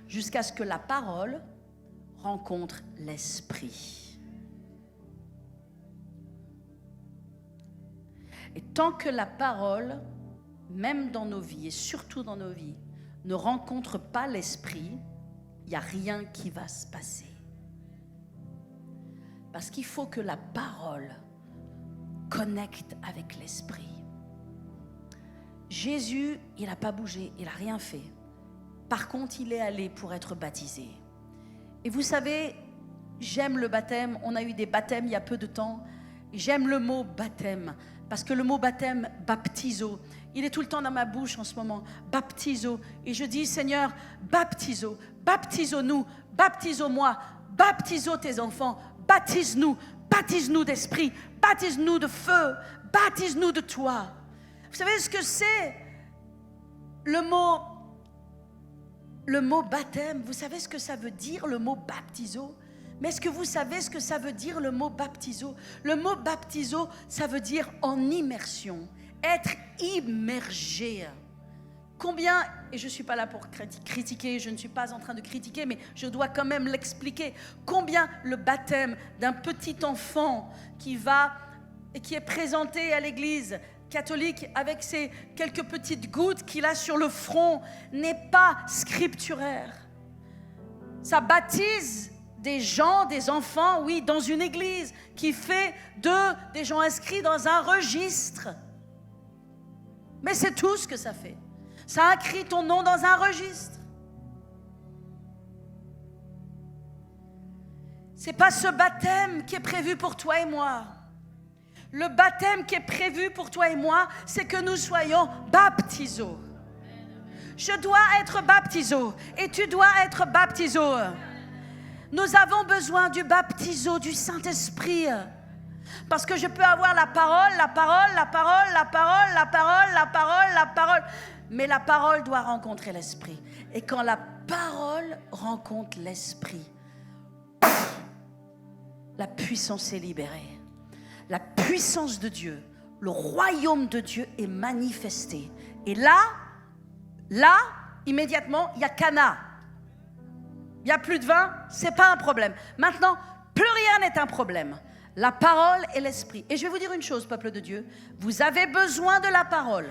Jusqu'à ce que la parole rencontre l'esprit. Et tant que la parole, même dans nos vies, et surtout dans nos vies, ne rencontre pas l'esprit, il n'y a rien qui va se passer. Parce qu'il faut que la parole connecte avec l'esprit. Jésus, il n'a pas bougé, il n'a rien fait. Par contre, il est allé pour être baptisé. Et vous savez, j'aime le baptême. On a eu des baptêmes il y a peu de temps. J'aime le mot baptême, parce que le mot baptême, baptiso, il est tout le temps dans ma bouche en ce moment. Baptiso. Et je dis, Seigneur, baptiso, baptiso-nous, baptiso-moi, baptiso tes enfants, baptise-nous, baptise-nous d'esprit, baptise-nous de feu, baptise-nous de toi. Vous savez ce que c'est le mot baptême? Vous savez ce que ça veut dire le mot baptiso? Mais est-ce que vous savez ce que ça veut dire le mot baptiso? Le mot baptiso, ça veut dire en immersion, être immergé. Combien, et je ne suis pas là pour critiquer, je ne suis pas en train de critiquer, mais je dois quand même l'expliquer. Combien le baptême d'un petit enfant qui est présenté à l'église catholique avec ces quelques petites gouttes qu'il a sur le front n'est pas scripturaire. Ça baptise des gens, des enfants, oui, dans une église qui fait d'eux des gens inscrits dans un registre. Mais c'est tout ce que ça fait. Ça inscrit ton nom dans un registre. C'est pas ce baptême qui est prévu pour toi et moi. Le baptême qui est prévu pour toi et moi, c'est que nous soyons baptiso. Je dois être baptiso et tu dois être baptiso. Nous avons besoin du baptiso du Saint-Esprit. Parce que je peux avoir la parole, mais la parole doit rencontrer l'Esprit. Et quand la parole rencontre l'Esprit, la puissance est libérée. La puissance de Dieu, le royaume de Dieu est manifesté. Et là, immédiatement, il y a Cana. Il n'y a plus de vin, ce n'est pas un problème. Maintenant, plus rien n'est un problème. La parole et l'esprit. Et je vais vous dire une chose, peuple de Dieu. Vous avez besoin de la parole.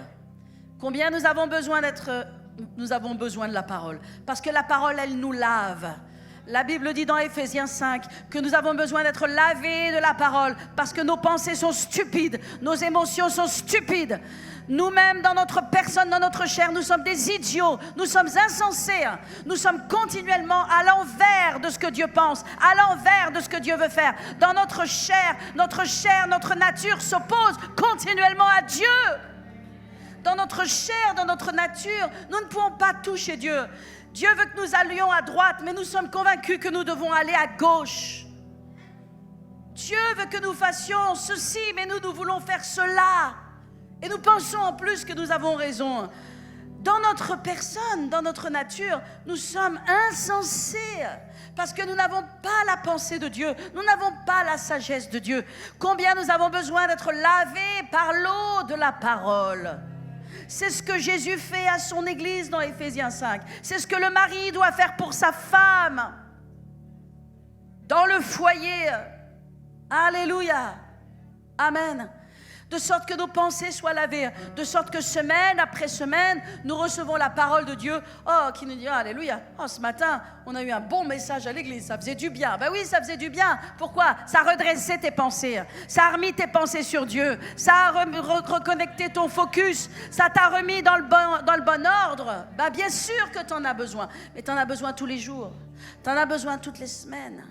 Combien nous avons besoin de la parole? Parce que la parole, elle nous lave. La Bible dit dans Éphésiens 5 que nous avons besoin d'être lavés de la parole parce que nos pensées sont stupides, nos émotions sont stupides. Nous-mêmes, dans notre personne, dans notre chair, nous sommes des idiots, nous sommes insensés. Nous sommes continuellement à l'envers de ce que Dieu pense, à l'envers de ce que Dieu veut faire. Dans notre chair, notre nature s'oppose continuellement à Dieu. Dans notre chair, dans notre nature, nous ne pouvons pas toucher Dieu. Dieu veut que nous allions à droite, mais nous sommes convaincus que nous devons aller à gauche. Dieu veut que nous fassions ceci, mais nous voulons faire cela. Et nous pensons en plus que nous avons raison. dans notre personne, dans notre nature, nous sommes insensés parce que nous n'avons pas la pensée de Dieu, nous n'avons pas la sagesse de Dieu. Combien nous avons besoin d'être lavés par l'eau de la parole. C'est ce que Jésus fait à son Église dans Éphésiens 5. C'est ce que le mari doit faire pour sa femme dans le foyer. Alléluia. Amen. De sorte que nos pensées soient lavées, de sorte que semaine après semaine, nous recevons la parole de Dieu, qui nous dit, alléluia, ce matin, on a eu un bon message à l'église, ça faisait du bien. Ben oui, ça faisait du bien. Pourquoi? Ça a redressé tes pensées, ça a remis tes pensées sur Dieu, ça a reconnecté ton focus, ça t'a remis dans le bon ordre. Ben bien sûr que tu en as besoin, mais tu en as besoin tous les jours, tu en as besoin toutes les semaines.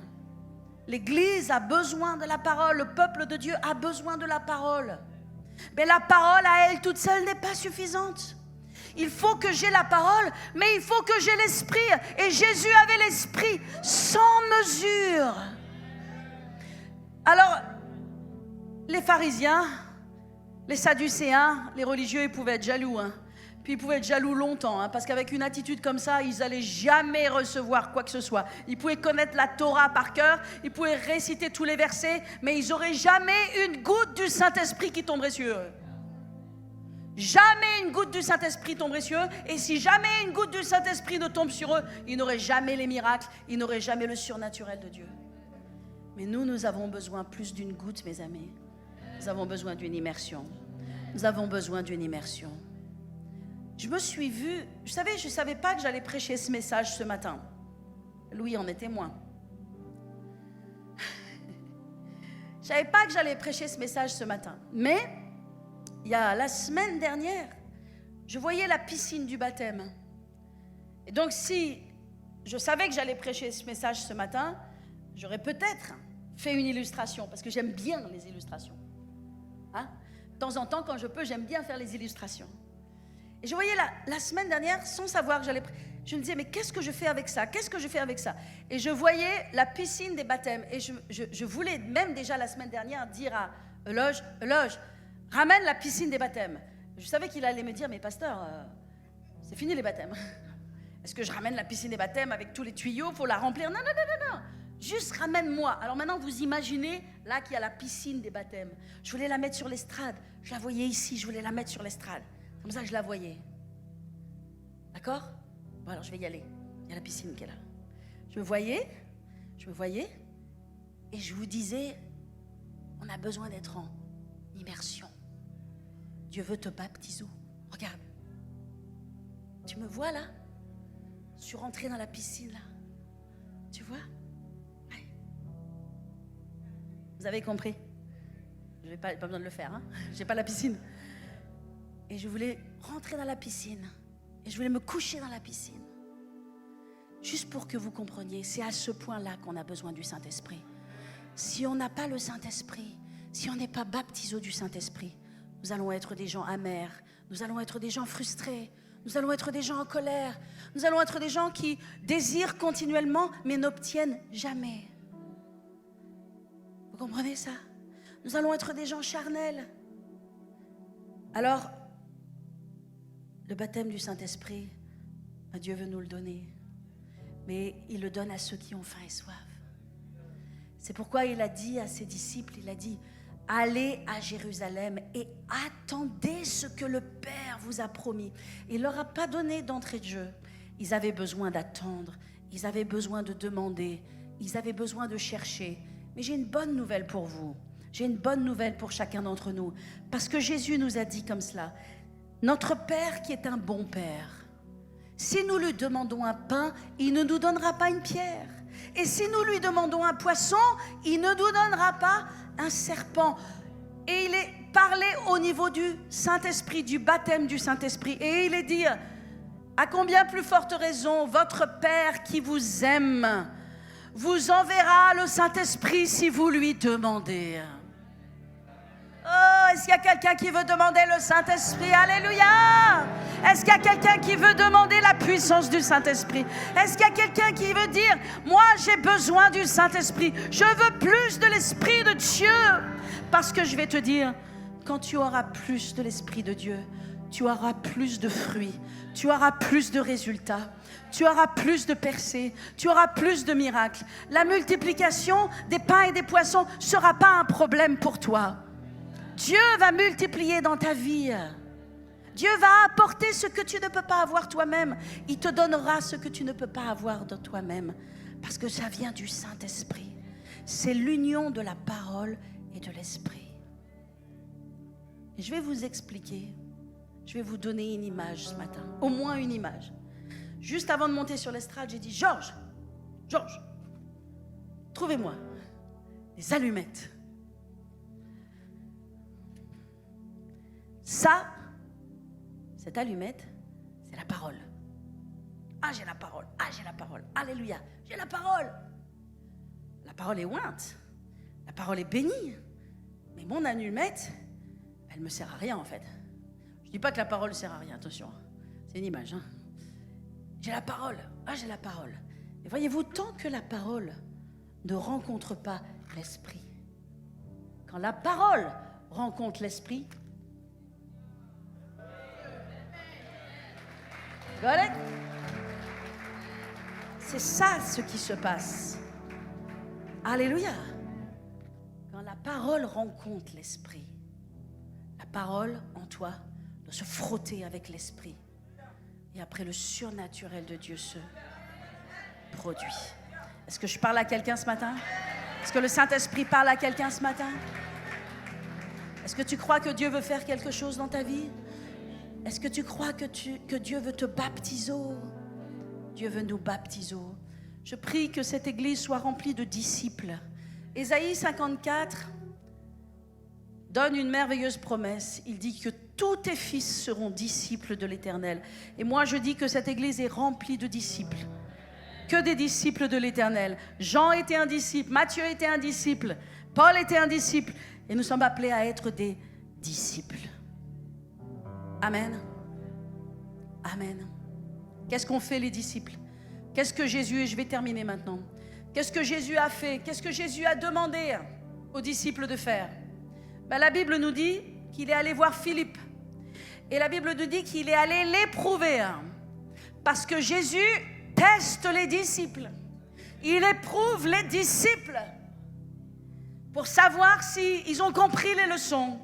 L'Église a besoin de la parole, le peuple de Dieu a besoin de la parole. Mais la parole à elle toute seule n'est pas suffisante. Il faut que j'ai la parole, mais il faut que j'ai l'esprit. Et Jésus avait l'esprit sans mesure. Alors, les pharisiens, les sadducéens, les religieux, ils pouvaient être jaloux. Puis ils pouvaient être jaloux longtemps, parce qu'avec une attitude comme ça, ils n'allaient jamais recevoir quoi que ce soit. Ils pouvaient connaître la Torah par cœur, ils pouvaient réciter tous les versets, mais ils n'auraient jamais une goutte du Saint-Esprit qui tomberait sur eux. Jamais une goutte du Saint-Esprit tomberait sur eux. Et si jamais une goutte du Saint-Esprit ne tombe sur eux, ils n'auraient jamais les miracles, ils n'auraient jamais le surnaturel de Dieu. Mais nous avons besoin plus d'une goutte, mes amis. Nous avons besoin d'une immersion. Nous avons besoin d'une immersion. Je me suis vue, je ne savais pas que j'allais prêcher ce message ce matin. Louis en est témoin. Je ne savais pas que j'allais prêcher ce message ce matin. Mais, il y a la semaine dernière, je voyais la piscine du baptême. Et donc, si je savais que j'allais prêcher ce message ce matin, j'aurais peut-être fait une illustration, parce que j'aime bien les illustrations. De temps en temps, quand je peux, j'aime bien faire les illustrations. Et je voyais la semaine dernière, sans savoir que je me disais, mais qu'est-ce que je fais avec ça? Qu'est-ce que je fais avec ça? Et je voyais la piscine des baptêmes. Et je voulais même déjà la semaine dernière dire à Eloge, ramène la piscine des baptêmes. Je savais qu'il allait me dire, mais pasteur, c'est fini les baptêmes. Est-ce que je ramène la piscine des baptêmes avec tous les tuyaux? Il faut la remplir? Non. Juste ramène-moi. Alors maintenant, vous imaginez, là, qu'il y a la piscine des baptêmes. Je voulais la mettre sur l'estrade. Je la voyais ici, je voulais la mettre sur l'estrade. Comme ça, je la voyais. D'accord? Bon, alors, je vais y aller. Il y a la piscine qui est là. Je me voyais, et je vous disais, on a besoin d'être en immersion. Dieu veut te baptiser. Regarde. Tu me vois, là? Je suis rentrée dans la piscine, là. Tu vois? Ouais. Vous avez compris? Je n'ai pas besoin de le faire, Je n'ai pas la piscine. Et je voulais rentrer dans la piscine. Et je voulais me coucher dans la piscine. Juste pour que vous compreniez, c'est à ce point-là qu'on a besoin du Saint-Esprit. Si on n'a pas le Saint-Esprit, si on n'est pas baptisé du Saint-Esprit, nous allons être des gens amers, nous allons être des gens frustrés, nous allons être des gens en colère, nous allons être des gens qui désirent continuellement, mais n'obtiennent jamais. Vous comprenez ça? Nous allons être des gens charnels. Alors, le baptême du Saint-Esprit, Dieu veut nous le donner. Mais il le donne à ceux qui ont faim et soif. C'est pourquoi il a dit à ses disciples, il a dit, allez à Jérusalem et attendez ce que le Père vous a promis. Il ne leur a pas donné d'entrée de jeu. Ils avaient besoin d'attendre, ils avaient besoin de demander, ils avaient besoin de chercher. Mais j'ai une bonne nouvelle pour vous. J'ai une bonne nouvelle pour chacun d'entre nous. Parce que Jésus nous a dit comme cela, notre Père qui est un bon Père, si nous lui demandons un pain, il ne nous donnera pas une pierre. Et si nous lui demandons un poisson, il ne nous donnera pas un serpent. Et il est parlé au niveau du Saint-Esprit, du baptême du Saint-Esprit. Et il est dit, à combien plus forte raison, votre Père qui vous aime vous enverra le Saint-Esprit si vous lui demandez. Oh, est-ce qu'il y a quelqu'un qui veut demander le Saint-Esprit? Alléluia! Est-ce qu'il y a quelqu'un qui veut demander la puissance du Saint-Esprit? Est-ce qu'il y a quelqu'un qui veut dire, moi j'ai besoin du Saint-Esprit, je veux plus de l'Esprit de Dieu? Parce que je vais te dire, quand tu auras plus de l'Esprit de Dieu, tu auras plus de fruits, tu auras plus de résultats, tu auras plus de percées, tu auras plus de miracles. La multiplication des pains et des poissons ne sera pas un problème pour toi. Dieu va multiplier dans ta vie. Dieu va apporter ce que tu ne peux pas avoir toi-même. Il te donnera ce que tu ne peux pas avoir de toi-même. Parce que ça vient du Saint-Esprit. C'est l'union de la parole et de l'Esprit. Et je vais vous expliquer. Je vais vous donner une image ce matin. Au moins une image. Juste avant de monter sur l'estrade, j'ai dit, Georges, trouvez-moi des allumettes. Ça, cette allumette, c'est la parole. Ah, j'ai la parole. Ah, j'ai la parole. Alléluia. J'ai la parole. La parole est ointe. La parole est bénie. Mais mon allumette, elle ne me sert à rien en fait. Je ne dis pas que la parole ne sert à rien, attention. C'est une image. Hein. J'ai la parole. Ah, j'ai la parole. Et voyez-vous, tant que la parole ne rencontre pas l'esprit, quand la parole rencontre l'esprit, c'est ça ce qui se passe. Alléluia. Quand la parole rencontre l'esprit, la parole en toi doit se frotter avec l'esprit. Et après, le surnaturel de Dieu se produit. Est-ce que je parle à quelqu'un ce matin? Est-ce que le Saint-Esprit parle à quelqu'un ce matin? Est-ce que tu crois que Dieu veut faire quelque chose dans ta vie? Est-ce que tu crois que Dieu veut te baptiser? Dieu veut nous baptiser. Je prie que cette église soit remplie de disciples. Ésaïe 54 donne une merveilleuse promesse. Il dit que tous tes fils seront disciples de l'Éternel. Et moi, je dis que cette église est remplie de disciples. Que des disciples de l'Éternel. Jean était un disciple, Matthieu était un disciple, Paul était un disciple. Et nous sommes appelés à être des disciples. Amen. Amen. Qu'est-ce qu'ont fait les disciples? Qu'est-ce que Jésus, et je vais terminer maintenant, qu'est-ce que Jésus a fait? Qu'est-ce que Jésus a demandé aux disciples de faire? La Bible nous dit qu'il est allé voir Philippe. Et la Bible nous dit qu'il est allé l'éprouver. Parce que Jésus teste les disciples. Il éprouve les disciples pour savoir s'ils ont compris les leçons,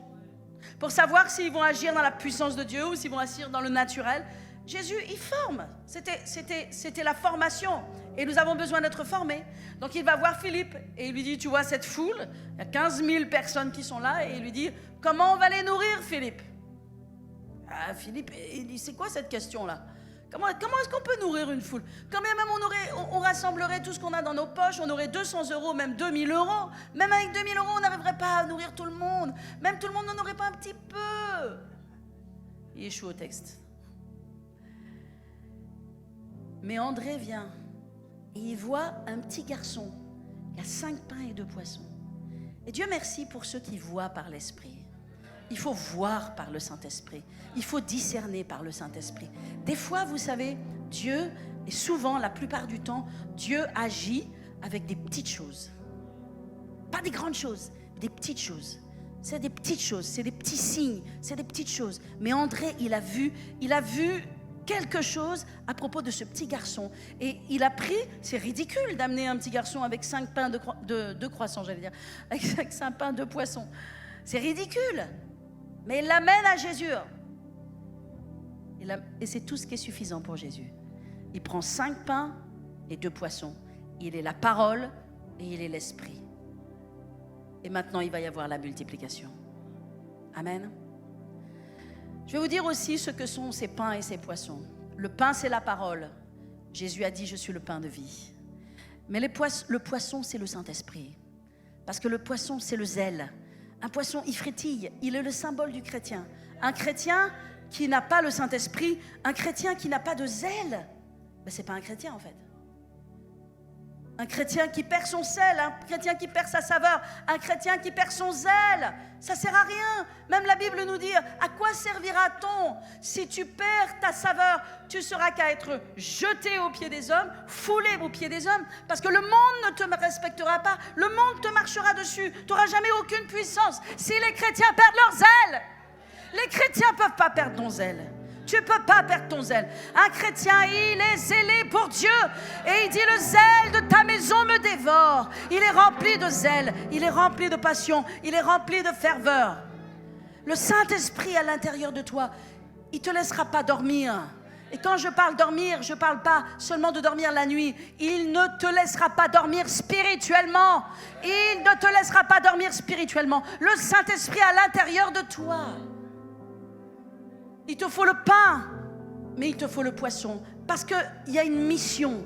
pour savoir s'ils vont agir dans la puissance de Dieu ou s'ils vont agir dans le naturel. Jésus, il forme. C'était la formation. Et nous avons besoin d'être formés. Donc il va voir Philippe et il lui dit, tu vois cette foule, il y a 15 000 personnes qui sont là, et il lui dit, comment on va les nourrir, Philippe? Philippe, il dit, c'est quoi cette question-là? Comment est-ce qu'on peut nourrir une foule? Quand même on rassemblerait tout ce qu'on a dans nos poches, on aurait 200 €, même 2000 €. Même avec 2000 € on n'arriverait pas à nourrir tout le monde. Même tout le monde n'en aurait pas un petit peu. Il échoue au texte. Mais André vient et il voit un petit garçon qui a 5 pains et 2 poissons. Et Dieu merci pour ceux qui voient par l'Esprit. Il faut voir par le Saint-Esprit. Il faut discerner par le Saint-Esprit. Des fois, vous savez, Dieu, et souvent, la plupart du temps, Dieu agit avec des petites choses. Pas des grandes choses, des petites choses. C'est des petites choses, c'est des petits signes, c'est des petites choses. Mais André, il a vu quelque chose à propos de ce petit garçon. Et il a pris, c'est ridicule d'amener un petit garçon avec 5 pains de croissants, j'allais dire, avec 5 pains de poissons. C'est ridicule. Mais il l'amène à Jésus. Et c'est tout ce qui est suffisant pour Jésus. Il prend 5 pains et 2 poissons. Il est la parole et il est l'esprit. Et maintenant, il va y avoir la multiplication. Amen. Je vais vous dire aussi ce que sont ces pains et ces poissons. Le pain, c'est la parole. Jésus a dit, je suis le pain de vie. Mais le poisson, c'est le Saint-Esprit. Parce que le poisson, c'est le zèle. Un poisson, il frétille. Il est le symbole du chrétien. Un chrétien qui n'a pas le Saint-Esprit, un chrétien qui n'a pas de zèle, ce n'est pas un chrétien en fait. Un chrétien qui perd son sel, un chrétien qui perd sa saveur, un chrétien qui perd son zèle, ça ne sert à rien. Même la Bible nous dit, à quoi servira-t-on si tu perds ta saveur? Tu seras qu'à être jeté aux pieds des hommes, foulé aux pieds des hommes, parce que le monde ne te respectera pas, le monde te marchera dessus, tu n'auras jamais aucune puissance. Si les chrétiens perdent leur zèle, Les chrétiens ne peuvent pas perdre ton zèle. Tu ne peux pas perdre ton zèle. Un chrétien, il est zélé pour Dieu. Et il dit, le zèle de ta maison me dévore. Il est rempli de zèle, il est rempli de passion, il est rempli de ferveur. Le Saint-Esprit à l'intérieur de toi, il ne te laissera pas dormir. Et quand je parle dormir, je ne parle pas seulement de dormir la nuit. Il ne te laissera pas dormir spirituellement. Il ne te laissera pas dormir spirituellement. Le Saint-Esprit à l'intérieur de toi. Il te faut le pain, mais il te faut le poisson. Parce qu'il y a une mission.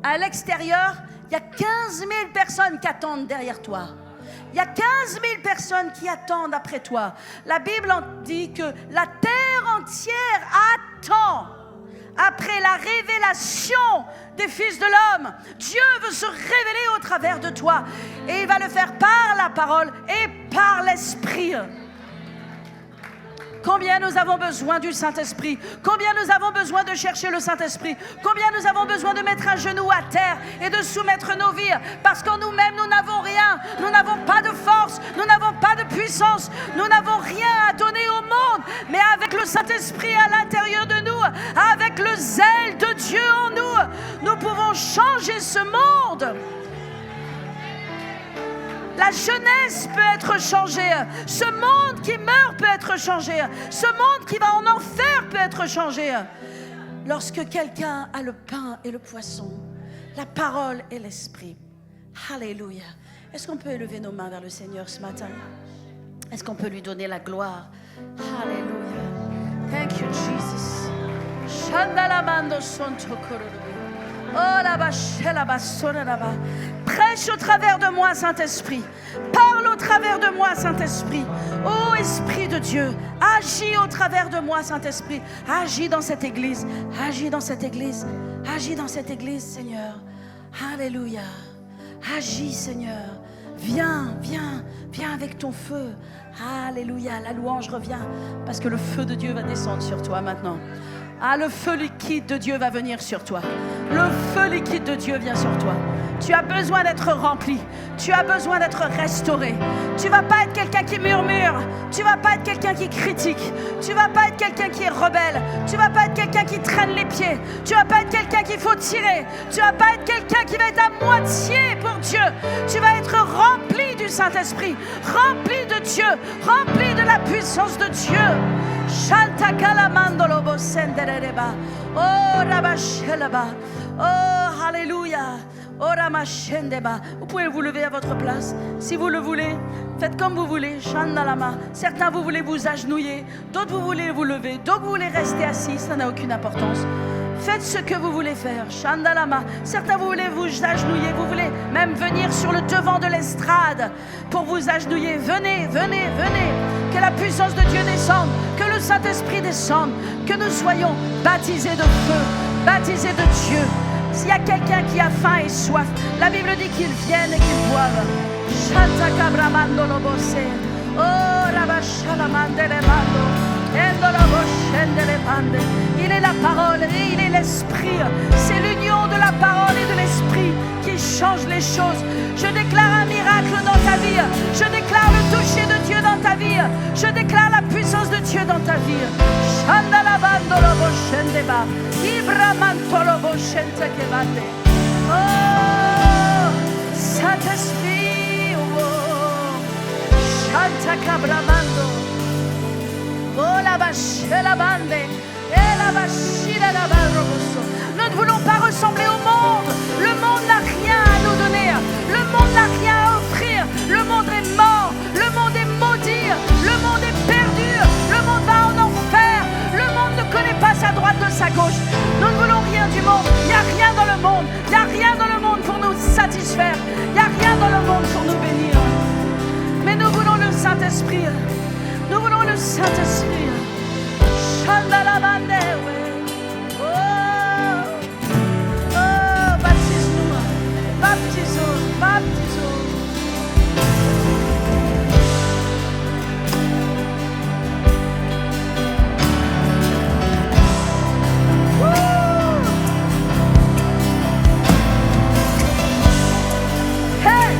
À l'extérieur, il y a 15 000 personnes qui attendent derrière toi. Il y a 15 000 personnes qui attendent après toi. La Bible en dit que la terre entière attend après la révélation des fils de l'homme. Dieu veut se révéler au travers de toi. Et il va le faire par la parole et par l'esprit. Combien nous avons besoin du Saint-Esprit. Combien nous avons besoin de chercher le Saint-Esprit. Combien nous avons besoin de mettre un genou à terre et de soumettre nos vies. Parce qu'en nous-mêmes, nous n'avons rien. Nous n'avons pas de force. Nous n'avons pas de puissance. Nous n'avons rien à donner au monde. Mais avec le Saint-Esprit à l'intérieur de nous, avec le zèle de Dieu en nous, nous pouvons changer ce monde. La jeunesse peut être changée. Ce monde qui meurt peut être changé. Ce monde qui va en enfer peut être changé. Lorsque quelqu'un a le pain et le poisson, la parole et l'esprit. Alléluia. Est-ce qu'on peut élever nos mains vers le Seigneur ce matin? Est-ce qu'on peut lui donner la gloire? Alléluia. Thank you, Jesus. Shandalamando sonto kororo. Oh là-bas, là-bas, là-bas. Prêche au travers de moi, Saint-Esprit. Parle au travers de moi, Saint-Esprit. Oh Esprit de Dieu, agis au travers de moi, Saint-Esprit. Agis dans cette église. Agis dans cette église. Agis dans cette église, Seigneur. Alléluia. Agis, Seigneur. Viens, viens, viens avec ton feu. Alléluia. La louange revient parce que le feu de Dieu va descendre sur toi maintenant. Ah, le feu liquide de Dieu va venir sur toi. Le feu liquide de Dieu vient sur toi. Tu as besoin d'être rempli. Tu as besoin d'être restauré. Tu ne vas pas être quelqu'un qui murmure. Tu ne vas pas être quelqu'un qui critique. Tu ne vas pas être quelqu'un qui est rebelle. Tu ne vas pas être quelqu'un qui traîne les pieds. Tu ne vas pas être quelqu'un qu'il faut tirer. Tu ne vas pas être quelqu'un qui va être à moitié pour Dieu. Tu vas être rempli du Saint-Esprit. Rempli de Dieu. Rempli de la puissance de Dieu. Oh, Rabashelaba. Oh, Alléluia. Oh, Ramashendeba. Vous pouvez vous lever à votre place. Si vous le voulez, faites comme vous voulez. Shandalama. Certains, vous voulez vous agenouiller. D'autres, vous voulez vous lever. D'autres, vous voulez rester assis. Ça n'a aucune importance. Faites ce que vous voulez faire. Shandalama. Certains, vous voulez vous agenouiller. Vous voulez même venir sur le devant de l'estrade pour vous agenouiller. Venez, venez, venez. Que la puissance de Dieu descende. Que le Saint-Esprit descende. Que nous soyons baptisés de feu. Baptisés de Dieu. S'il y a quelqu'un qui a faim et soif, la Bible dit qu'ils viennent et qu'ils boivent. Il est la parole et il est l'esprit. C'est l'union de la parole et de l'esprit qui change les choses. Je déclare un miracle dans ta vie. Je déclare le toucher de Dieu dans ta vie. Je déclare la puissance de Dieu dans ta vie. Oh, Saint-Esprit, oh, Shanta Cabramando, oh la vache, la bande, et la vache, la barroso. Nous ne voulons pas ressembler au monde. Le monde n'a rien à nous donner. Le monde n'a rien à offrir. Le monde est mort. Le monde est maudit. Le monde est perdu. Le monde va en enfer. Le monde ne connaît pas sa droite de sa gauche. Nous ne voulons rien du monde. Il n'y a rien dans le monde. Il n'y a rien dans le monde pour nous satisfaire. Il n'y a rien dans le monde pour nous bénir. Mais nous voulons le Saint-Esprit. Nous voulons le Saint-Esprit. Shandalabandewe. Baptisons, baptisons. Hey!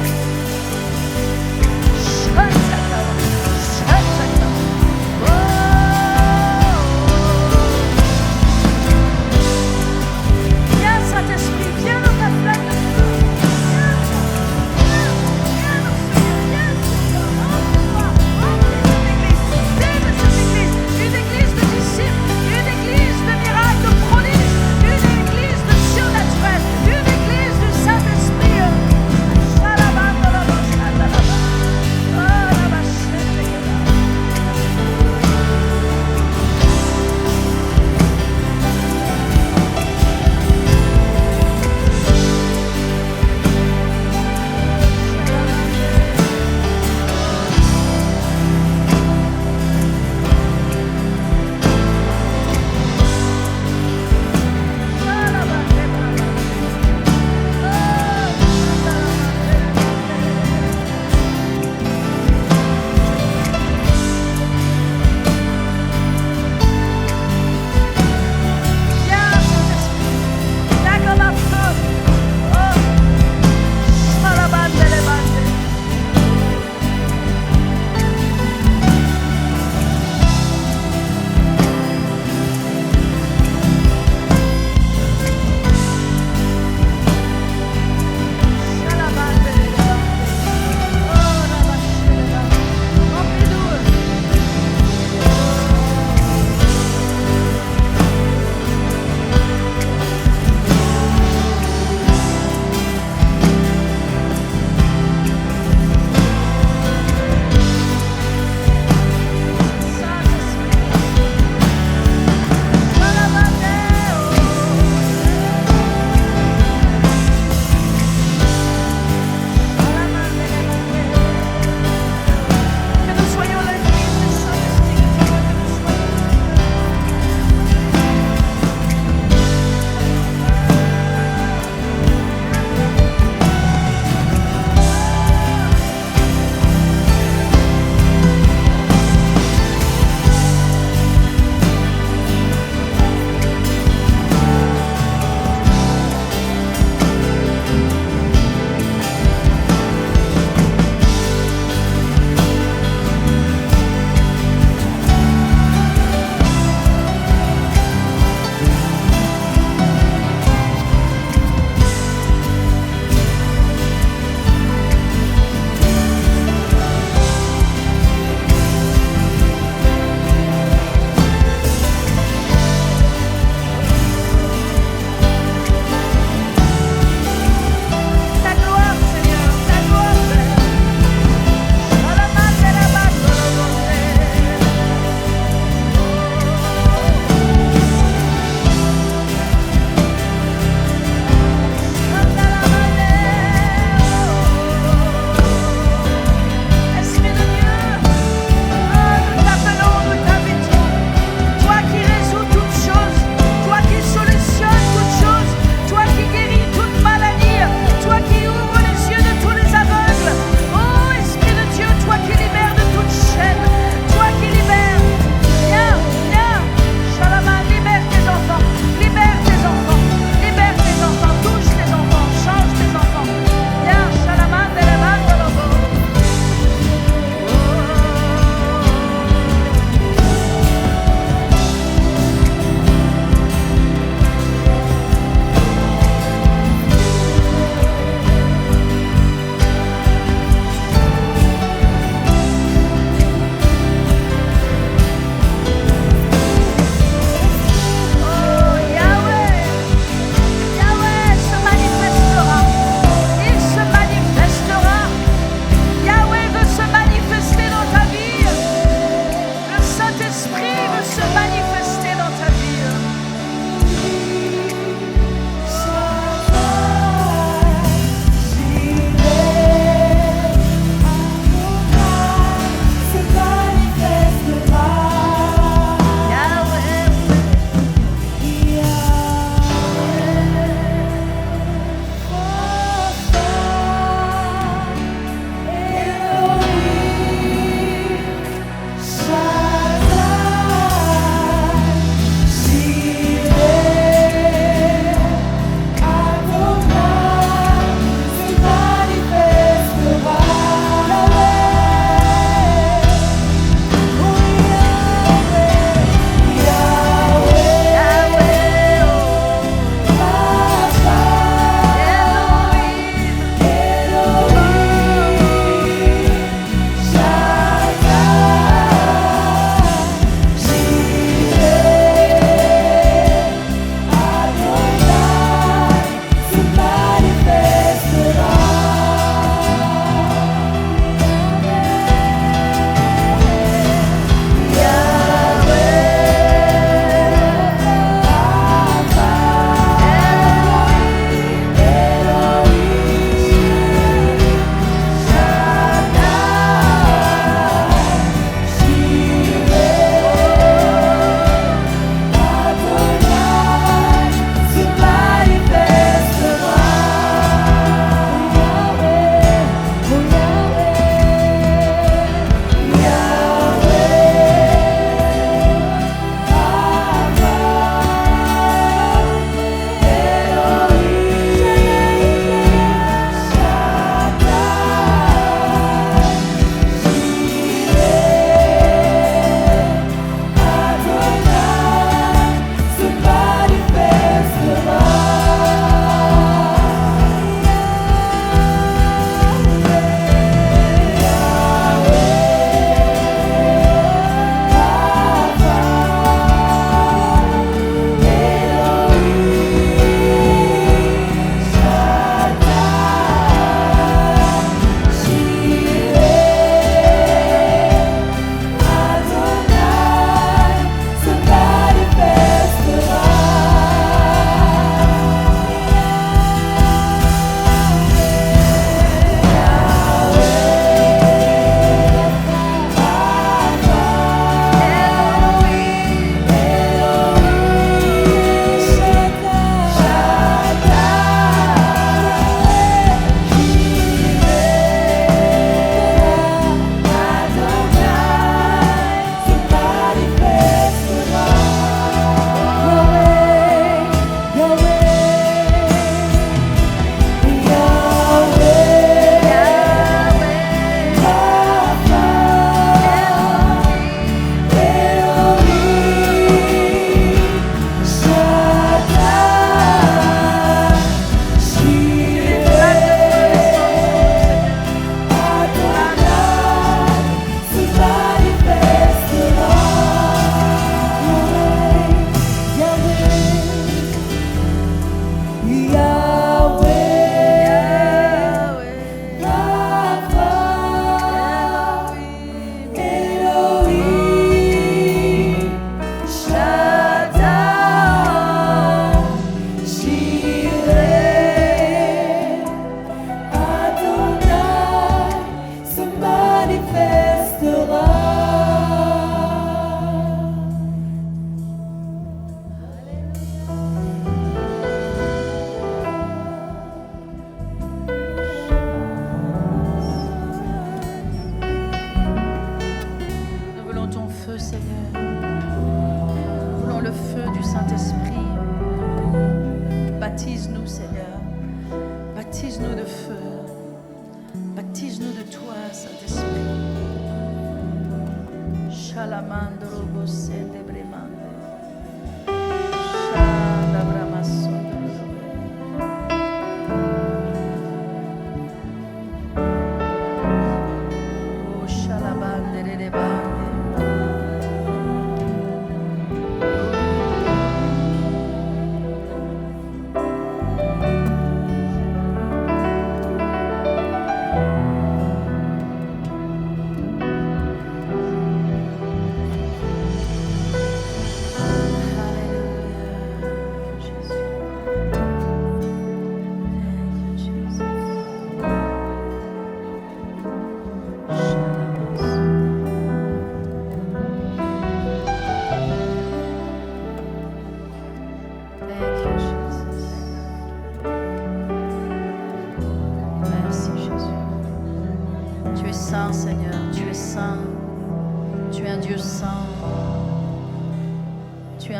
Baptise-nous, Seigneur. Baptise-nous de feu. Baptise-nous de toi, Saint-Esprit. Shalamandro Bossende Bremande. Shalabramasondo. Oh, Shalabande de Bande.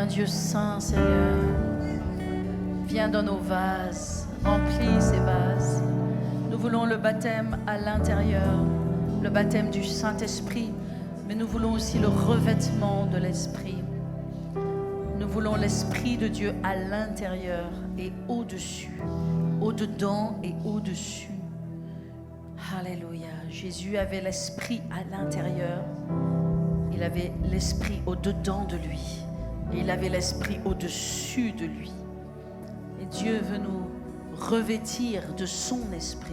Dieu saint, Seigneur, viens dans nos vases, remplis ces vases. Nous voulons le baptême à l'intérieur, le baptême du Saint-Esprit, mais nous voulons aussi le revêtement de l'Esprit. Nous voulons l'Esprit de Dieu à l'intérieur et au-dessus, au-dedans et au-dessus. Alléluia. Jésus avait l'Esprit à l'intérieur, il avait l'Esprit au-dedans de lui. Et il avait l'Esprit au-dessus de lui. Et Dieu veut nous revêtir de son Esprit.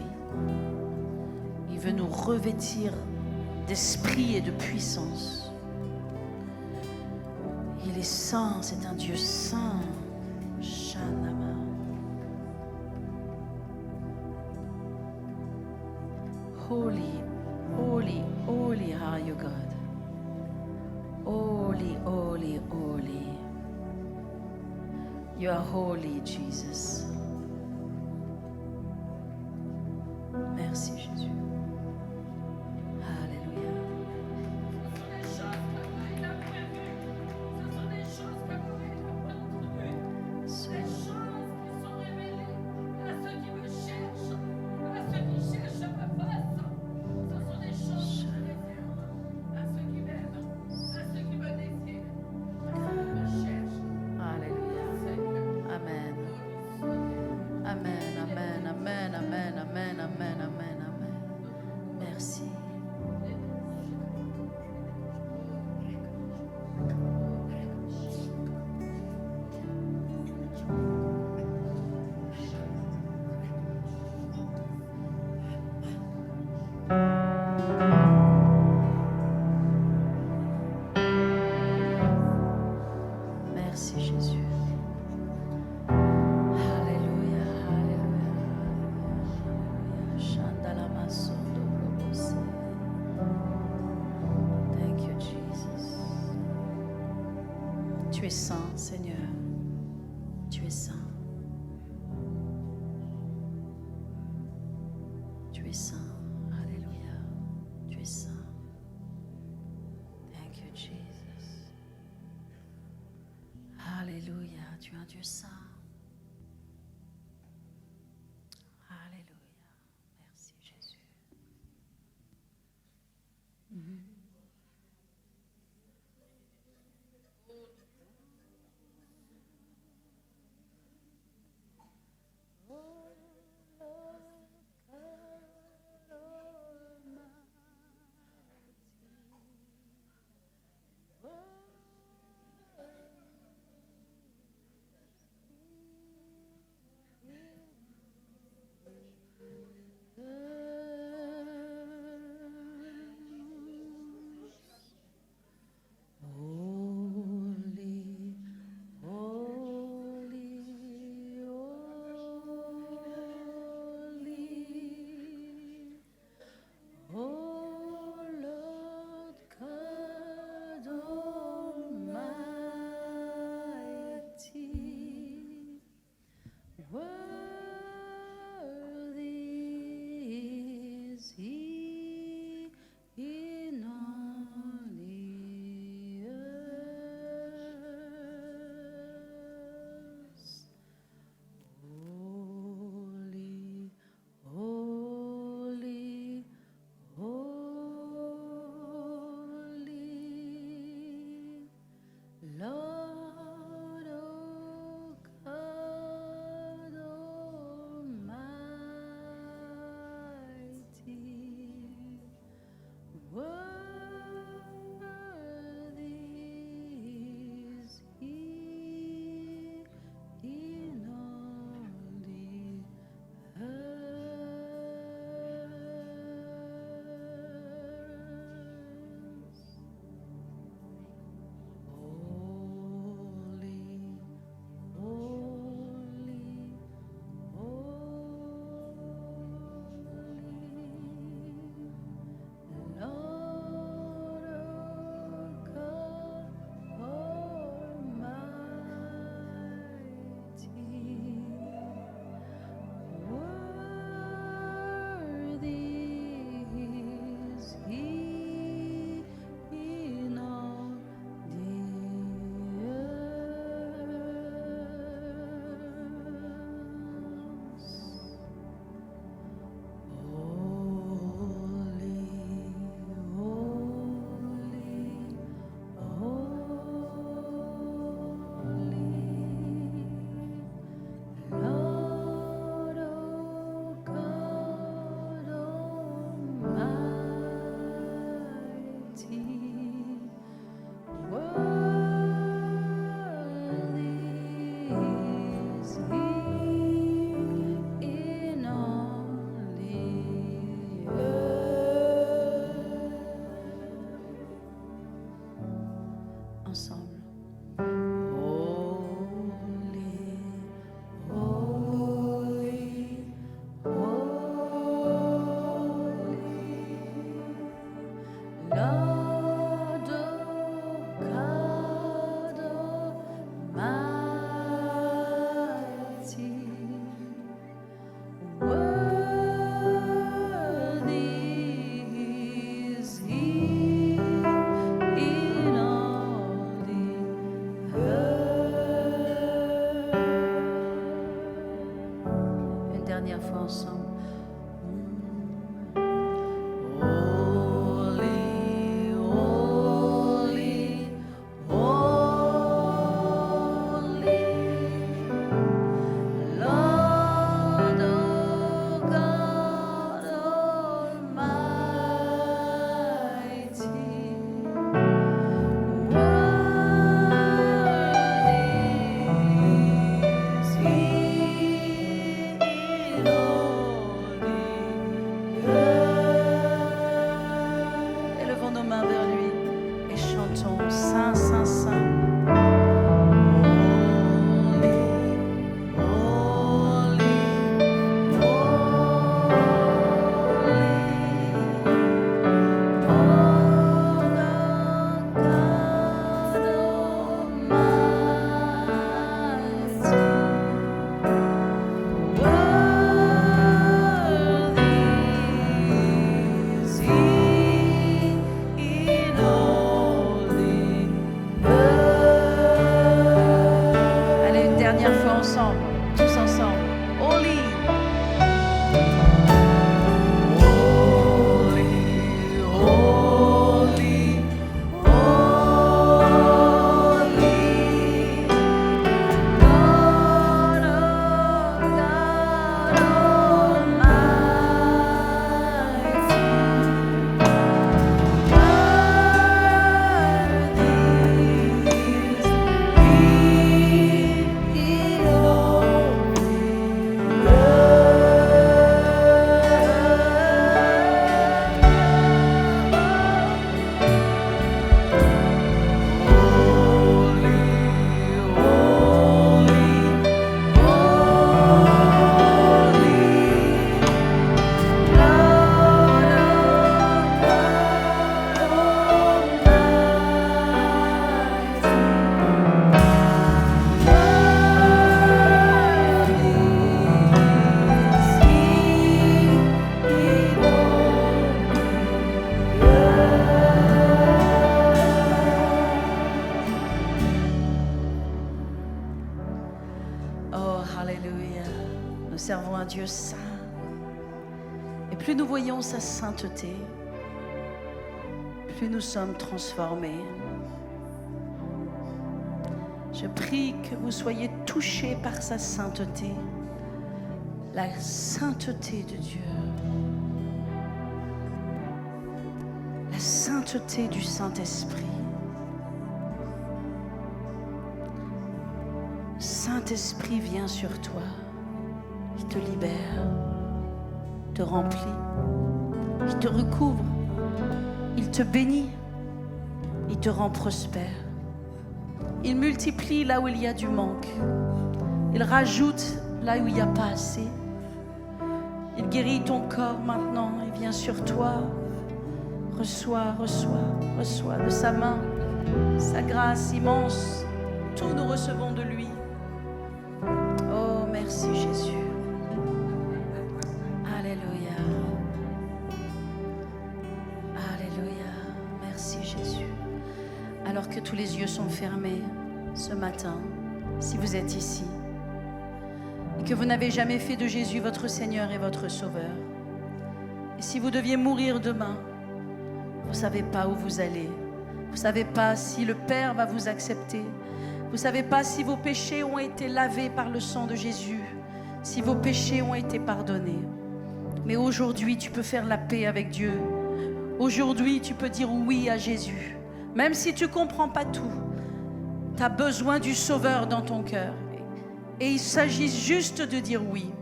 Il veut nous revêtir d'esprit et de puissance. Il est saint, c'est un Dieu saint. Shanama. Holy, holy, holy are you, God. Holy, holy, holy. You are holy, Jesus. Merci, Jésus. Alléluia. Tu es saint, Seigneur. Tu es saint. Tu es saint. Alléluia. Tu es saint. Thank you, Jesus. Alléluia. Tu es un Dieu saint. Alléluia. Merci, Jésus. dernière fois ensemble. servons un Dieu saint. Et plus nous voyons sa sainteté, plus nous sommes transformés. Je prie que vous soyez touchés par sa sainteté, la sainteté de Dieu, la sainteté du Saint-Esprit. Saint-Esprit vient sur toi, il te libère, te remplit, il te recouvre, il te bénit, il te rend prospère. Il multiplie là où il y a du manque, il rajoute là où il n'y a pas assez. Il guérit ton corps maintenant, il vient sur toi. Reçois de sa main, sa grâce immense. Tout nous recevons de lui. Oh, merci Jésus. Alléluia. Alléluia. Merci Jésus. Alors que tous les yeux sont fermés ce matin, si vous êtes ici, et que vous n'avez jamais fait de Jésus votre Seigneur et votre Sauveur, et si vous deviez mourir demain, vous ne savez pas où vous allez, vous ne savez pas si le Père va vous accepter, vous ne savez pas si vos péchés ont été lavés par le sang de Jésus, si vos péchés ont été pardonnés. Mais aujourd'hui, tu peux faire la paix avec Dieu. Aujourd'hui, tu peux dire oui à Jésus. Même si tu ne comprends pas tout, tu as besoin du Sauveur dans ton cœur. Et il s'agit juste de dire oui.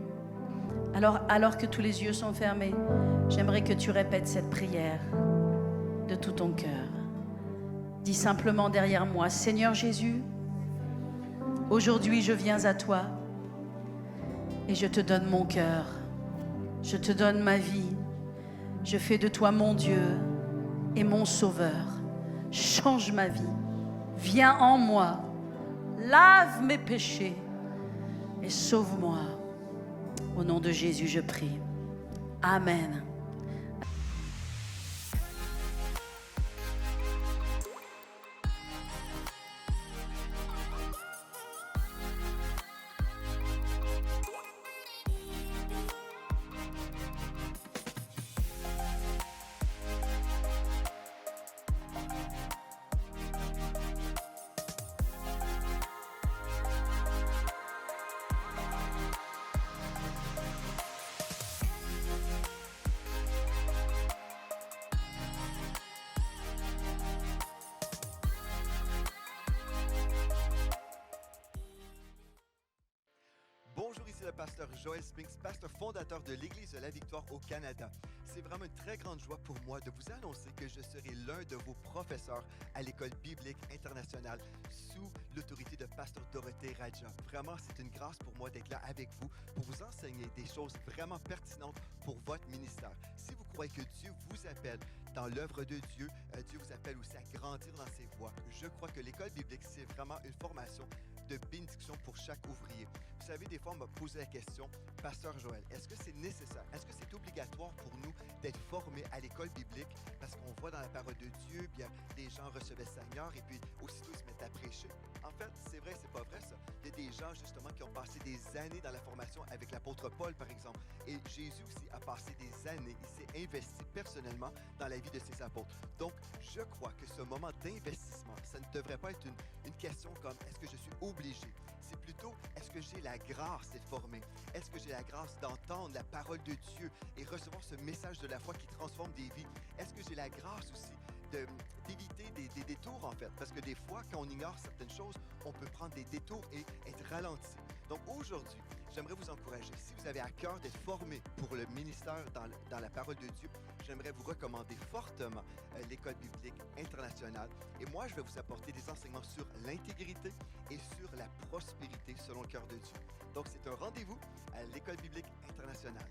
Alors que tous les yeux sont fermés, j'aimerais que tu répètes cette prière de tout ton cœur. Dis simplement derrière moi: Seigneur Jésus, aujourd'hui je viens à toi et je te donne mon cœur, je te donne ma vie, je fais de toi mon Dieu et mon Sauveur. Change ma vie, viens en moi, lave mes péchés et sauve-moi. Au nom de Jésus je prie. Amen. pasteur Joël Spinks, pasteur fondateur de l'Église de la Victoire au Canada. C'est vraiment une très grande joie pour moi de vous annoncer que je serai l'un de vos professeurs à l'École biblique internationale sous l'autorité de pasteur Dorothée Radja. Vraiment, c'est une grâce pour moi d'être là avec vous pour vous enseigner des choses vraiment pertinentes pour votre ministère. Si vous croyez que Dieu vous appelle dans l'œuvre de Dieu, Dieu vous appelle aussi à grandir dans ses voies. Je crois que l'École biblique, c'est vraiment une formation de bénédiction pour chaque ouvrier. Vous savez, des fois, on m'a posé la question, Pasteur Joël, est-ce que c'est nécessaire, est-ce que c'est obligatoire pour nous d'être formés à l'école biblique? Parce qu'on voit dans la parole de Dieu, bien, les gens recevaient le Seigneur et puis aussitôt ils se mettent à prêcher. En fait, c'est vrai, c'est pas vrai ça. Il y a des gens, justement, qui ont passé des années dans la formation avec l'apôtre Paul, par exemple. Et Jésus aussi a passé des années, il s'est investi personnellement dans la vie de ses apôtres. Donc, je crois que ce moment d'investissement, ça ne devrait pas être une question comme, est-ce que je suis obligé? C'est plutôt, est-ce que j'ai la grâce d'être formé? Est-ce que j'ai la grâce d'entendre la parole de Dieu et recevoir ce message de la foi qui transforme des vies? Est-ce que j'ai la grâce aussi d'éviter des détours, en fait? Parce que des fois, quand on ignore certaines choses, on peut prendre des détours et être ralenti. Donc aujourd'hui, j'aimerais vous encourager, si vous avez à cœur d'être formé pour le ministère dans la parole de Dieu, j'aimerais vous recommander fortement l'École biblique internationale. Et moi, je vais vous apporter des enseignements sur l'intégrité et sur la prospérité selon le cœur de Dieu. Donc, c'est un rendez-vous à l'École biblique internationale.